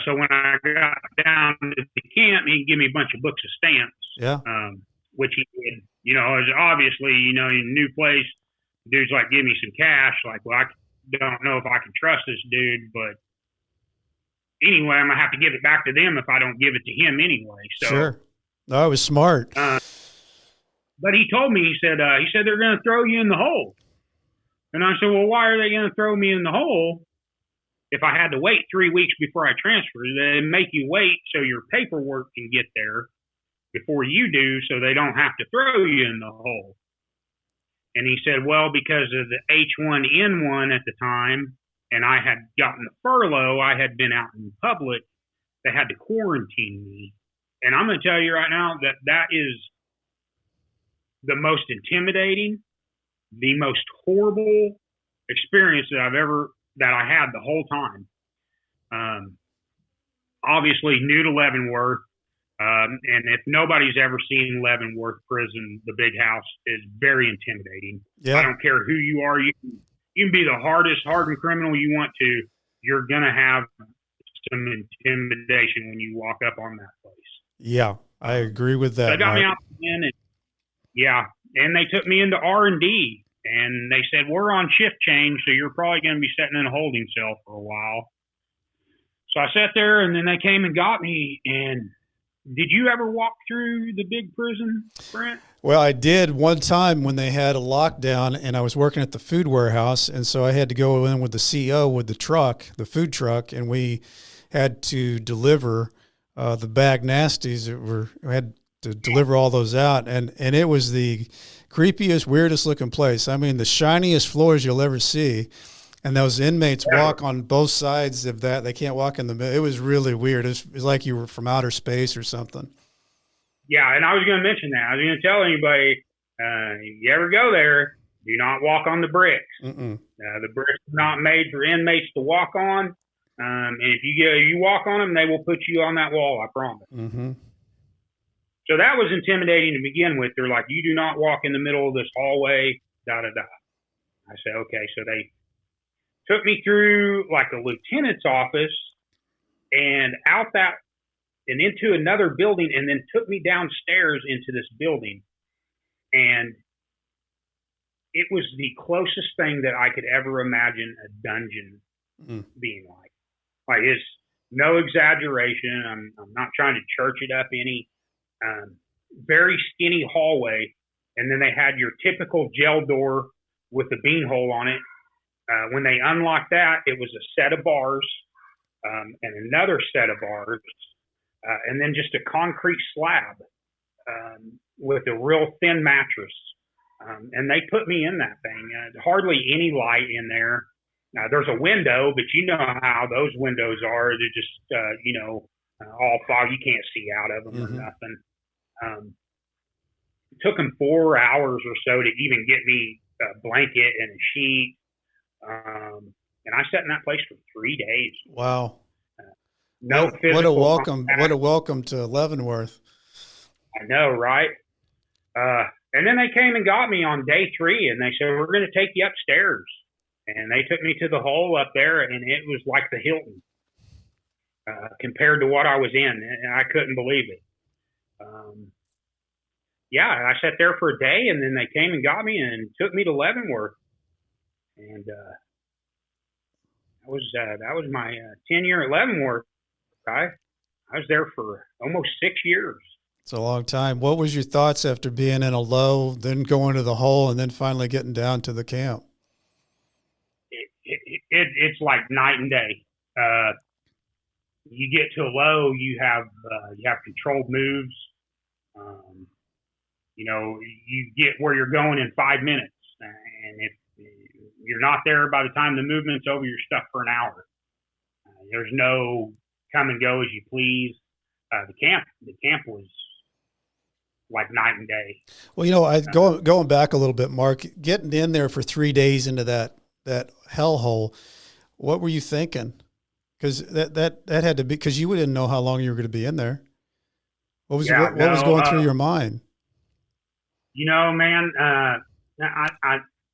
So when I got down to the camp, he could give me a bunch of books of stamps. Yeah. Which he did. You know, as obviously, you know, in a new place, dude's like, "Give me some cash." Like, well, I don't know if I can trust this dude, but anyway, I'm going to have to give it back to them if I don't give it to him anyway. So, sure. No, it was smart. But he told me, he said they're going to throw you in the hole. And I said, well, why are they going to throw me in the hole if I had to wait 3 weeks before I transferred? They make you wait so your paperwork can get there before you do, so they don't have to throw you in the hole. And he said, well, because of the H1N1 at the time, and I had gotten the furlough, I had been out in public, they had to quarantine me. And I'm going to tell you right now that is the most intimidating, the most horrible experience that I had the whole time. Obviously new to Leavenworth. And if nobody's ever seen Leavenworth Prison, the big house is very intimidating. Yeah. I don't care who you are. You can be the hardest hardened criminal you want to. You're going to have some intimidation when you walk up on that place. Yeah, I agree with that. They got me out in it. Yeah, and they took me into R&D, and they said, we're on shift change, so you're probably going to be sitting in a holding cell for a while. So I sat there, and then they came and got me. And did you ever walk through the big prison, Brent? Well, I did one time when they had a lockdown, and I was working at the food warehouse, and so I had to go in with the CO with the truck, the food truck, and we had to deliver the bag nasties. We had to deliver all those out, and it was the creepiest, weirdest looking place. I mean, the shiniest floors you'll ever see, and those inmates walk on both sides of that. They can't walk in the middle. It was really weird. It was like you were from outer space or something. Yeah, and I was going to mention that. I was going to tell anybody, you ever go there, do not walk on the bricks. The bricks are not made for inmates to walk on. And if you walk on them, they will put you on that wall, I promise. Mm-hmm. So that was intimidating to begin with. They're like, you do not walk in the middle of this hallway, da-da-da. I said, okay. So they took me through like a lieutenant's office and out that and into another building, and then took me downstairs into this building. And it was the closest thing that I could ever imagine a dungeon being like. Like, it's no exaggeration. I'm not trying to church it up any. Very skinny hallway, and then they had your typical jail door with the beanhole on it. When they unlocked that, it was a set of bars and another set of bars, and then just a concrete slab with a real thin mattress. And they put me in that thing. Hardly any light in there. There's a window, but you know how those windows are. They're just, all fog. You can't see out of them or nothing. It took them 4 hours or so to even get me a blanket and a sheet. And I sat in that place for 3 days. Wow. No physical what a welcome. contact. What a welcome to Leavenworth. I know, right? And then they came and got me on day 3, and they said, we're going to take you upstairs. And they took me to the hole up there, and it was like the Hilton compared to what I was in. And I couldn't believe it. I sat there for a day, and then they came and got me and took me to Leavenworth. And that was my tenure at Leavenworth. I was there for almost 6 years. It's a long time. What was your thoughts after being in a low, then going to the hole, and then finally getting down to the camp? It's like night and day. You get to a low, you have controlled moves. You get where you're going in 5 minutes, and if you're not there by the time the movement's over, you're stuck for an hour. There's no come and go as you please. The camp was like night and day. Well, going back a little bit, Mark, getting in there for 3 days into that hellhole, what were you thinking? Because that had to be, because you didn't know how long you were going to be in there. What was going through your mind? Man,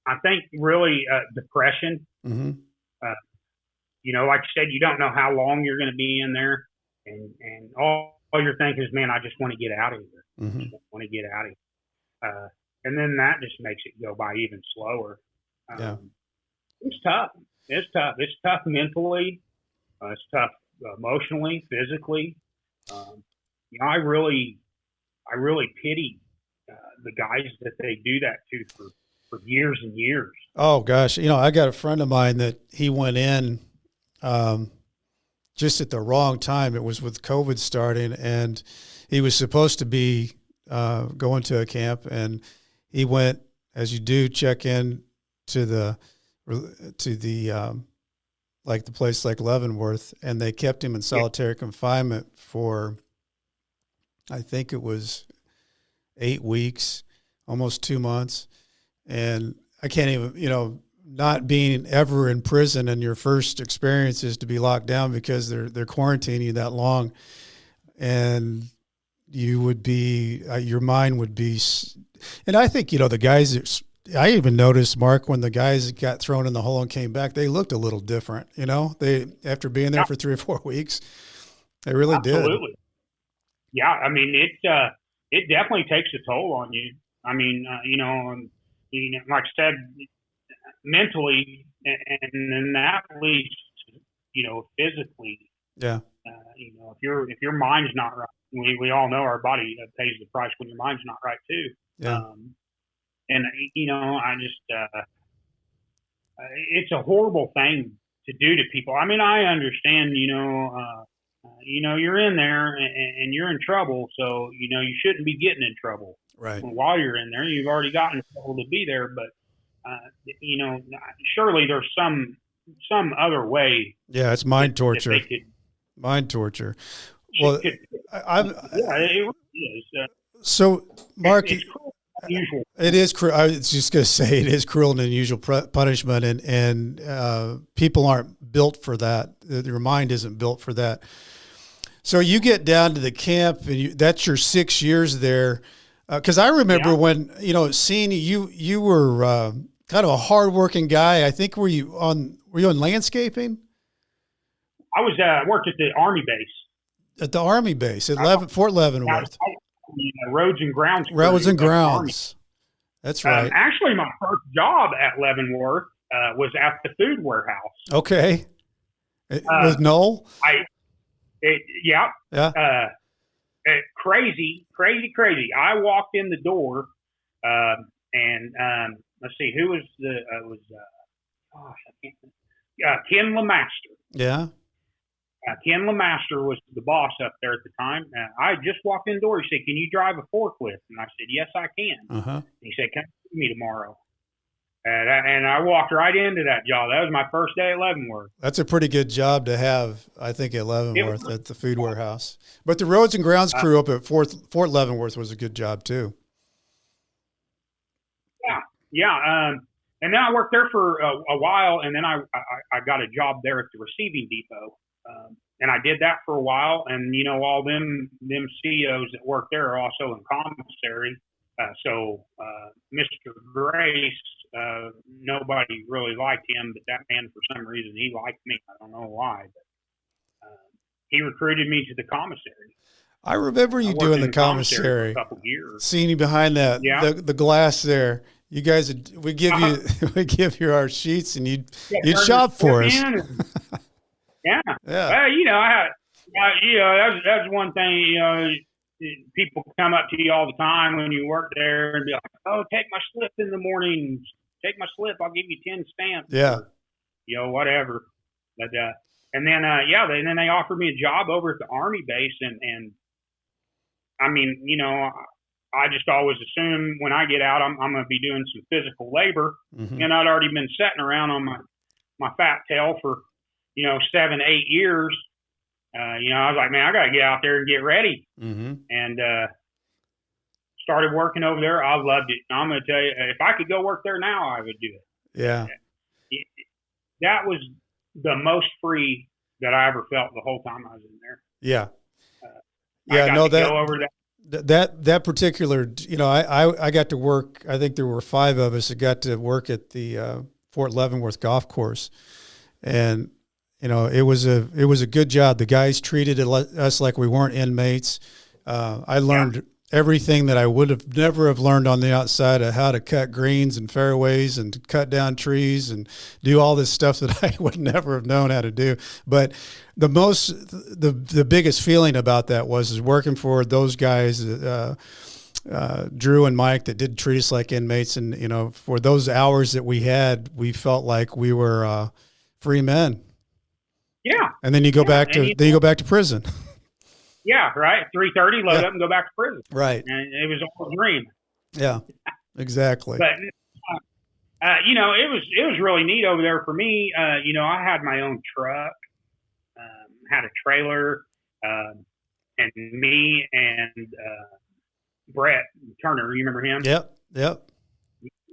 I think really depression. Mm-hmm. Like you said, you don't know how long you're going to be in there, and all you're thinking is, man, I just want to get out of here. Mm-hmm. I just want to get out of here. And then that just makes it go by even slower. It's tough. It's tough. It's tough mentally. It's tough emotionally, physically. I really pity the guys that they do that to for years and years. Oh gosh, I got a friend of mine that he went in just at the wrong time. It was with COVID starting, and he was supposed to be going to a camp, and he went, as you do, check in to the like the place like Leavenworth, and they kept him in solitary confinement for, I think it was 8 weeks, almost 2 months. And I can't even, not being ever in prison, and your first experience is to be locked down because they're quarantining you that long, and you would be, your mind would be, and I think, the guys, I even noticed, Mark, when the guys got thrown in the hole and came back, they looked a little different, they, after being there for 3 or 4 weeks, they really did. Absolutely. Yeah. I mean, it definitely takes a toll on you. I mean, like I said, mentally, and then that leads, physically. Yeah. If your mind's not right, we all know our body pays the price when your mind's not right too. Yeah. And I just, it's a horrible thing to do to people. I mean, I understand, you're in there and you're in trouble, so you shouldn't be getting in trouble. Right. While you're in there, you've already gotten in trouble to be there, but surely there's some other way. Yeah, it's mind torture. Mind torture. Well, it really is. So, Mark, it's cruel and unusual. It is cruel. I was just going to say it is cruel and unusual punishment, and people aren't built for that. Your mind isn't built for that. So you get down to the camp, and that's your 6 years there. Because I remember when seeing you were kind of a hardworking guy. I think were you on landscaping? I was worked at the Army base. At the Army base at Fort Leavenworth. Roads and grounds. Roads and grounds. That's right. Actually, my first job at Leavenworth was at the food warehouse. Okay. With Noel? Yeah. Crazy. I walked in the door, and let's see, who was Ken LeMaster. Yeah. Ken LeMaster was the boss up there at the time. I just walked in the door. He said, "Can you drive a forklift?" And I said, "Yes, I can." Uh-huh. He said, "Come see me tomorrow." And I walked right into that job. That was my first day at Leavenworth. That's a pretty good job to have, I think, at Leavenworth at the food warehouse. But the roads and grounds crew up at Fort Leavenworth was a good job too. Yeah. And then I worked there for a while, and then I got a job there at the receiving depot. And I did that for a while, and all them CEOs that work there are also in commissary. So Mr. Grace, nobody really liked him, but that man, for some reason, he liked me. I don't know why, but he recruited me to the commissary. I remember you doing the commissary. For a couple years. Seeing you behind that, the glass there. You guys, we give you our sheets, and you'd shop for us. Yeah. Well, that's one thing. People come up to you all the time when you work there and be like, "Oh, take my slip in the morning. Take my slip. I'll give you 10 stamps." Yeah. Or, whatever. But and then then they offered me a job over at the Army base, and I mean, I just always assume when I get out, I'm going to be doing some physical labor, mm-hmm. and I'd already been sitting around on my fat tail for 7-8 years. I was like, man, I got to get out there and get ready. Mm-hmm. And started working over there. I loved it. I'm going to tell you, if I could go work there now, I would do it. Yeah. That was the most free that I ever felt the whole time I was in there. Yeah. Go over that particular, I got to work. I think there were 5 of us that got to work at the Fort Leavenworth golf course, and it was a good job. The guys treated us like we weren't inmates. I learned everything that I would have never have learned on the outside of how to cut greens and fairways and cut down trees and do all this stuff that I would never have known how to do. But the biggest feeling about that was working for those guys, Drew and Mike that did treat us like inmates. And, you know, for those hours that we had, we felt like we were free men. Yeah. And then you go back to prison. Yeah, right. 3:30, load up and go back to prison. Right. And it was all a dream. Yeah, exactly. But you know, it was really neat over there for me. You know, I had my own truck, had a trailer, and me and Brett Turner, you remember him? Yep.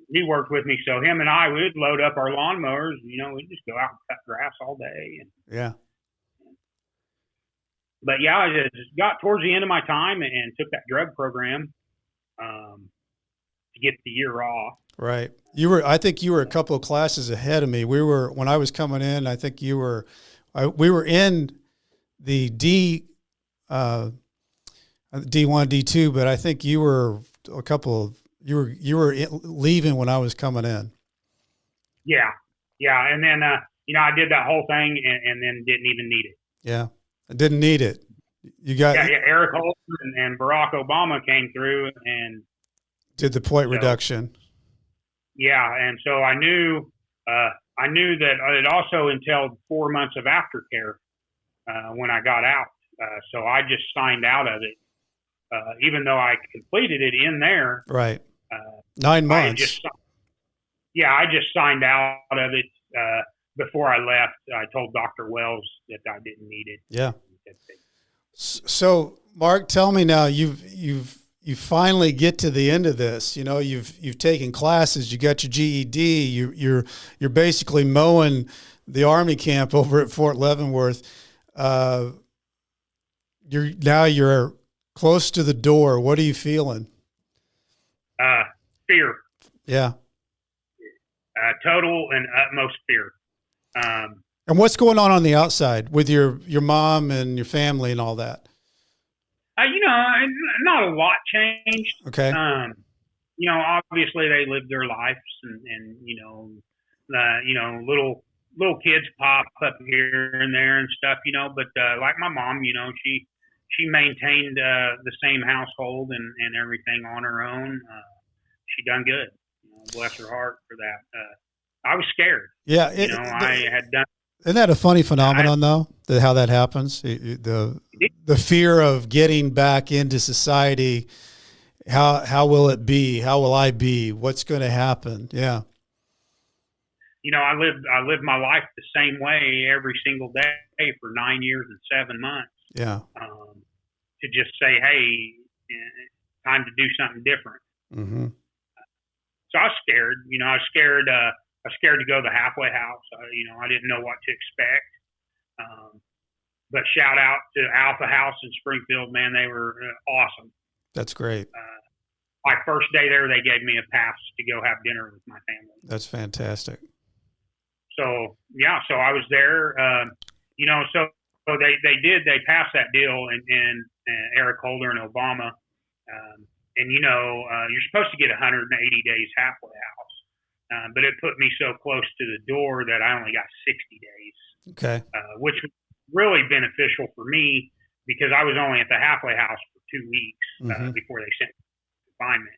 He worked with me, so him and I would load up our lawnmowers. You know, we'd just go out and cut grass all day. But yeah, I just got towards the end of my time and took that drug program to get the year off. Right. I think you were a couple of classes ahead of me. When I was coming in, I think we were in the D1, D2, but I think you were you were leaving when I was coming in. Yeah. And then, you know, I did that whole thing and then didn't even need it. Yeah. I didn't need it. You got Eric Holder and Barack Obama came through and did the point reduction. Yeah. And so I knew that it also entailed 4 months of aftercare when I got out. So I just signed out of it, even though I completed it in there. Right. 9 months. I just signed out of it before I left. I told Dr. Wells that I didn't need it. Yeah. So, Mark, tell me now. You finally get to the end of this. You know, you've taken classes. You got your GED. You're basically mowing the Army camp over at Fort Leavenworth. You're close to the door. What are you feeling? Fear. Yeah. Total and utmost fear. And what's going on the outside with your mom and your family and all that? You know, not a lot changed. Okay. You know, obviously they lived their lives and you know, little kids pop up here and there and stuff, you know, but like my mom, you know, she maintained the same household and everything on her own. She done good. You know, bless her heart for that. I was scared. Yeah. I had done. Isn't that a funny phenomenon, though, how that happens? The fear of getting back into society. How will it be? How will I be? What's going to happen? Yeah. You know, I lived my life the same way every single day for 9 years and 7 months. Yeah. To just say, hey, time to do something different. Mm-hmm. So I was scared. You know, I was scared to go to the halfway house. You know, I didn't know what to expect. But shout out to Alpha House in Springfield, man. They were awesome. That's great. My first day there, they gave me a pass to go have dinner with my family. That's fantastic. So, yeah, so I was there. You know, so they passed that deal and Eric Holder and Obama. And, you know, you're supposed to get 180 days halfway house. But it put me so close to the door that I only got 60 days. Okay. Which was really beneficial for me because I was only at the halfway house for 2 weeks before they sent me to confinement.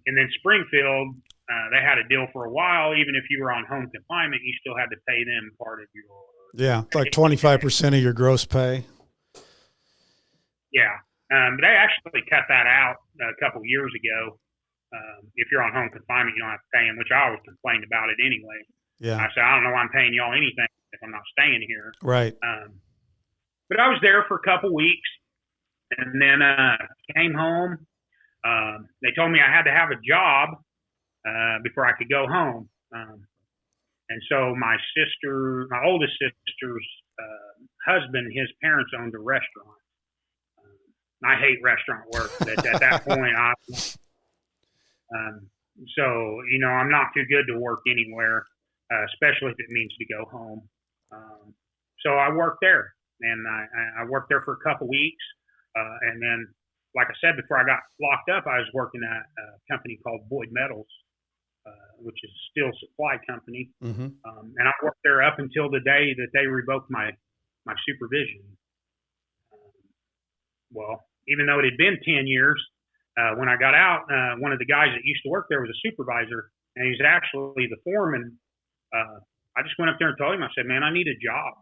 And then Springfield, they had a deal for a while. Even if you were on home confinement, you still had to pay them part of your. Yeah, like 25% of your gross pay. Yeah. But they actually cut that out a couple years ago. If you're on home confinement, you don't have to pay them, which I always complained about it anyway. Yeah. I said, I don't know why I'm paying y'all anything if I'm not staying here. Right. But I was there for a couple weeks and then came home. They told me I had to have a job before I could go home. And so my oldest sister's husband, his parents owned a restaurant. I hate restaurant work, but at that point, so, you know, I'm not too good to work anywhere, especially if it means to go home. So I worked there, and I worked there for a couple weeks. And then, like I said, before I got locked up, I was working at a company called Boyd Metals, which is a steel supply company. Mm-hmm. And I worked there up until the day that they revoked my supervision. Well, even though it had been 10 years, When I got out, one of the guys that used to work there was a supervisor, and he's actually the foreman. I just went up there and told him, I said, man, I need a job.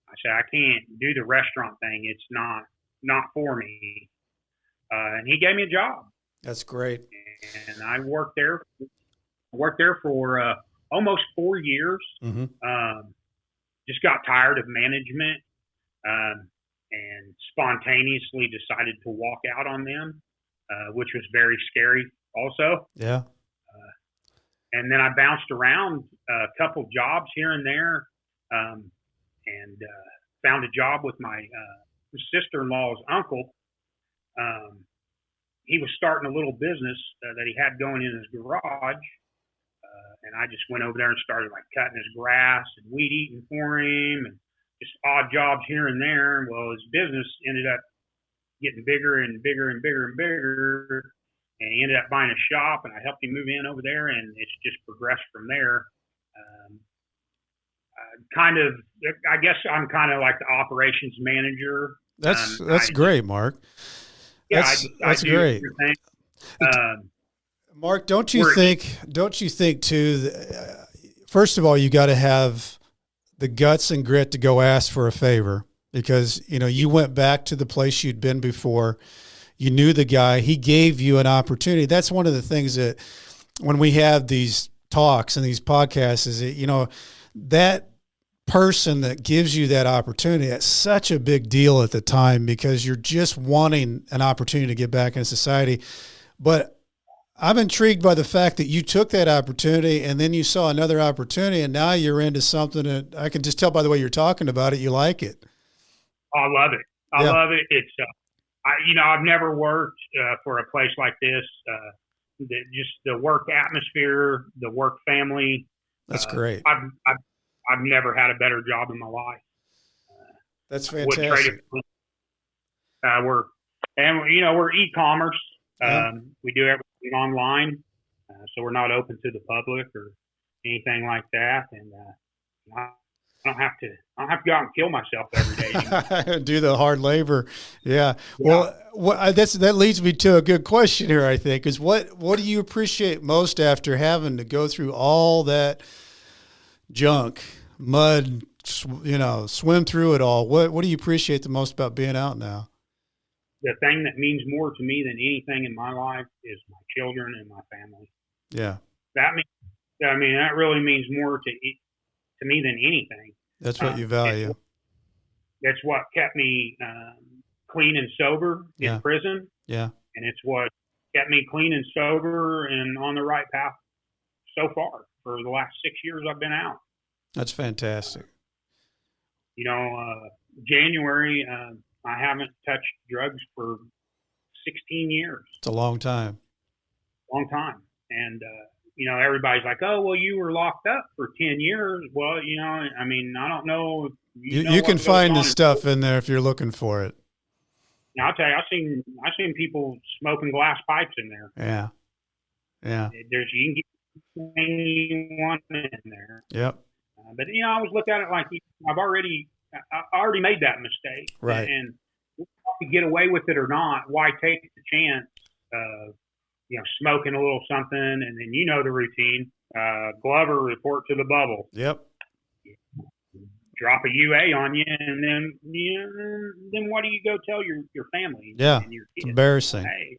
I said, I can't do the restaurant thing. It's not for me. And he gave me a job. That's great. And I worked there for almost 4 years. Mm-hmm. Just got tired of management and spontaneously decided to walk out on them, which was very scary also. Yeah. And then I bounced around a couple jobs here and there, and found a job with my sister-in-law's uncle. He was starting a little business that he had going in his garage, and I just went over there and started like cutting his grass and weed eating for him, and just odd jobs here and there. Well, his business ended up getting bigger and bigger and bigger and bigger, and he ended up buying a shop, and I helped him move in over there, and it's just progressed from there. I guess I'm kind of like the operations manager. That's great, Mark. Yeah, that's great. Mark, don't you think too, first of all, you got to have the guts and grit to go ask for a favor, because, you went back to the place you'd been before. You knew the guy, he gave you an opportunity. That's one of the things that when we have these talks and these podcasts is that, that person that gives you that opportunity, that's such a big deal at the time, because you're just wanting an opportunity to get back in society. But I'm intrigued by the fact that you took that opportunity and then you saw another opportunity, and now you're into something that I can just tell by the way you're talking about it, you like it. I love it. I love it. It's, I've never worked for a place like this. Just the work atmosphere, the work family. That's great. I've never had a better job in my life. That's fantastic. We're e-commerce. Yeah. We do everything online, so we're not open to the public or anything like that. And I don't have to go out and kill myself every day. Do the hard labor. Yeah. Well, that leads me to a good question here, I think, is what do you appreciate most after having to go through all that junk, mud, swim through it all? What do you appreciate the most about being out now? The thing that means more to me than anything in my life is my children and my family. Yeah. That really means more to me than anything. That's what you value. That's what kept me clean and sober in prison. Yeah. And it's what kept me clean and sober and on the right path so far for the last 6 years I've been out. That's fantastic. January, I haven't touched drugs for 16 years. It's a long time. Long time. And, everybody's like, oh, well, you were locked up for 10 years. Well, I don't know. You can find the stuff in there if you're looking for it. Now, I'll tell you, I've seen people smoking glass pipes in there. Yeah. Yeah. You can get anything you want in there. Yep. But, I always look at it like I already made that mistake. Right. And to get away with it or not, why take the chance of, smoking a little something, and then the routine. Glover, report to the bubble. Yep. Drop a UA on you, and then what do you go tell your family? Yeah, and your kids? It's embarrassing. Hey,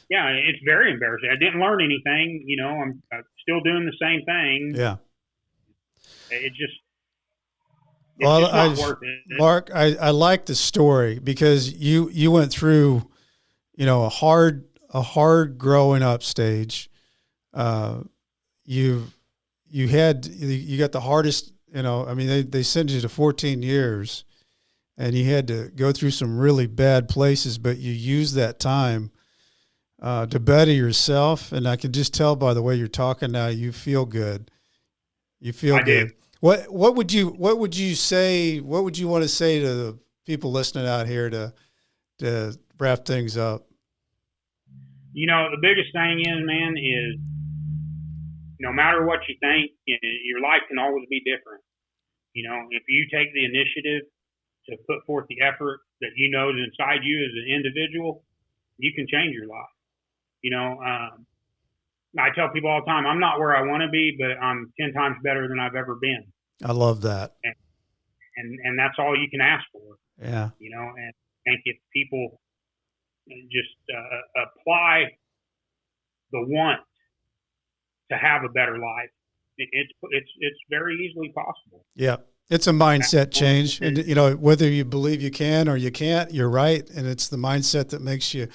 it's very embarrassing. I didn't learn anything. I'm still doing the same thing. Yeah. It's just not worth it. Mark, I like the story because you went through, a hard growing up stage. You got the hardest, they sent you to 14 years and you had to go through some really bad places, but you used that time to better yourself. And I can just tell by the way you're talking now, you feel good. You feel I good. do. What would you say? What would you want to say to the people listening out here to wrap things up? The biggest thing is no matter what you think, your life can always be different. If you take the initiative to put forth the effort that is inside you as an individual, you can change your life. You know, I tell people all the time, I'm not where I want to be, but I'm 10 times better than I've ever been. I love that. And that's all you can ask for. Yeah. You know, and I think if people just apply the want to have a better life, it's very easily possible. Yeah. It's a mindset change. And, you know, whether you believe you can or you can't, you're right. And it's the mindset that makes you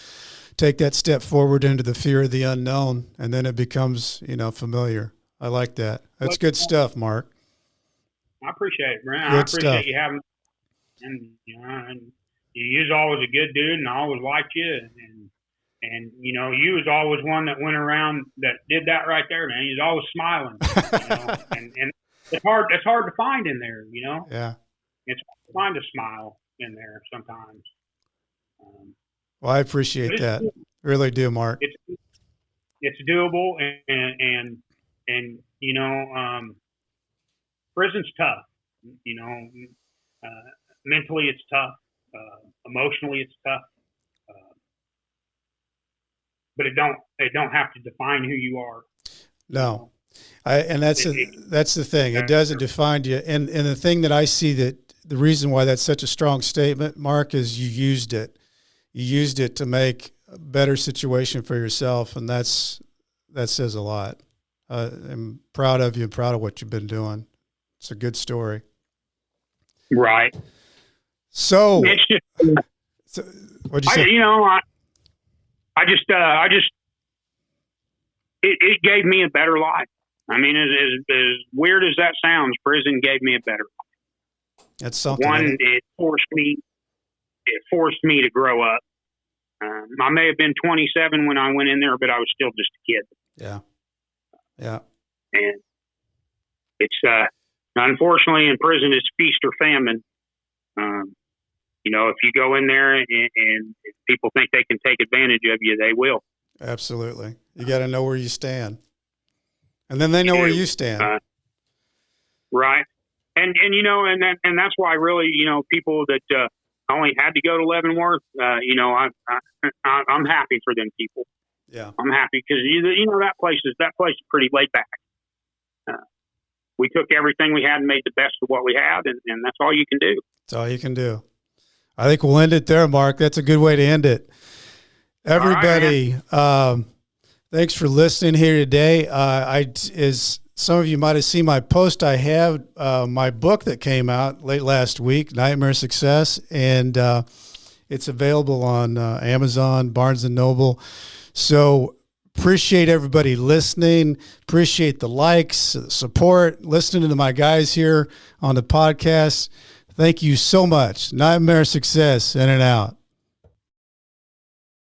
take that step forward into the fear of the unknown. And then it becomes, you know, familiar. I like that. That's good stuff, Mark. I appreciate it, Brent. I appreciate you having, and, you know, and you was always a good dude, and I always liked you. And you know, you was always one that went around that did that right there, man. You was always smiling, you know, and it's hard to find in there, you know. Yeah. It's hard to find a smile in there sometimes. Well, I appreciate that. Really do, Mark. It's doable, and you know, prison's tough. You know, mentally it's tough. Emotionally it's tough. But it don't have to define who you are. No. That's the thing. It doesn't define you. And the thing that I see, that the reason why that's such a strong statement, Mark, is you used it. You used it to make a better situation for yourself, and that says a lot. I'm proud of you and proud of what you've been doing. It's a good story. Right. So, what'd you say? You know, it gave me a better life. I mean, as weird as that sounds, prison gave me a better life. That's something. One, it forced me to grow up. I may have been 27 when I went in there, but I was still just a kid. Yeah. Yeah. And it's, unfortunately in prison, it's feast or famine. You know, if you go in there and if people think they can take advantage of you, they will. Absolutely. You got to know where you stand. And then they know where you stand. Right. And you know, and that's why really, you know, people that only had to go to Leavenworth, you know, I'm happy for them people. Yeah. I'm happy because, you know, that place is pretty laid back. We took everything we had and made the best of what we had, and that's all you can do. That's all you can do. I think we'll end it there, Mark. That's a good way to end it. Everybody, thanks for listening here today. As some of you might have seen my post, I have my book that came out late last week, Nightmare Success, and it's available on Amazon, Barnes & Noble. So appreciate everybody listening. Appreciate the likes, the support, listening to my guys here on the podcast. Thank you so much. Nightmare Success, in and out.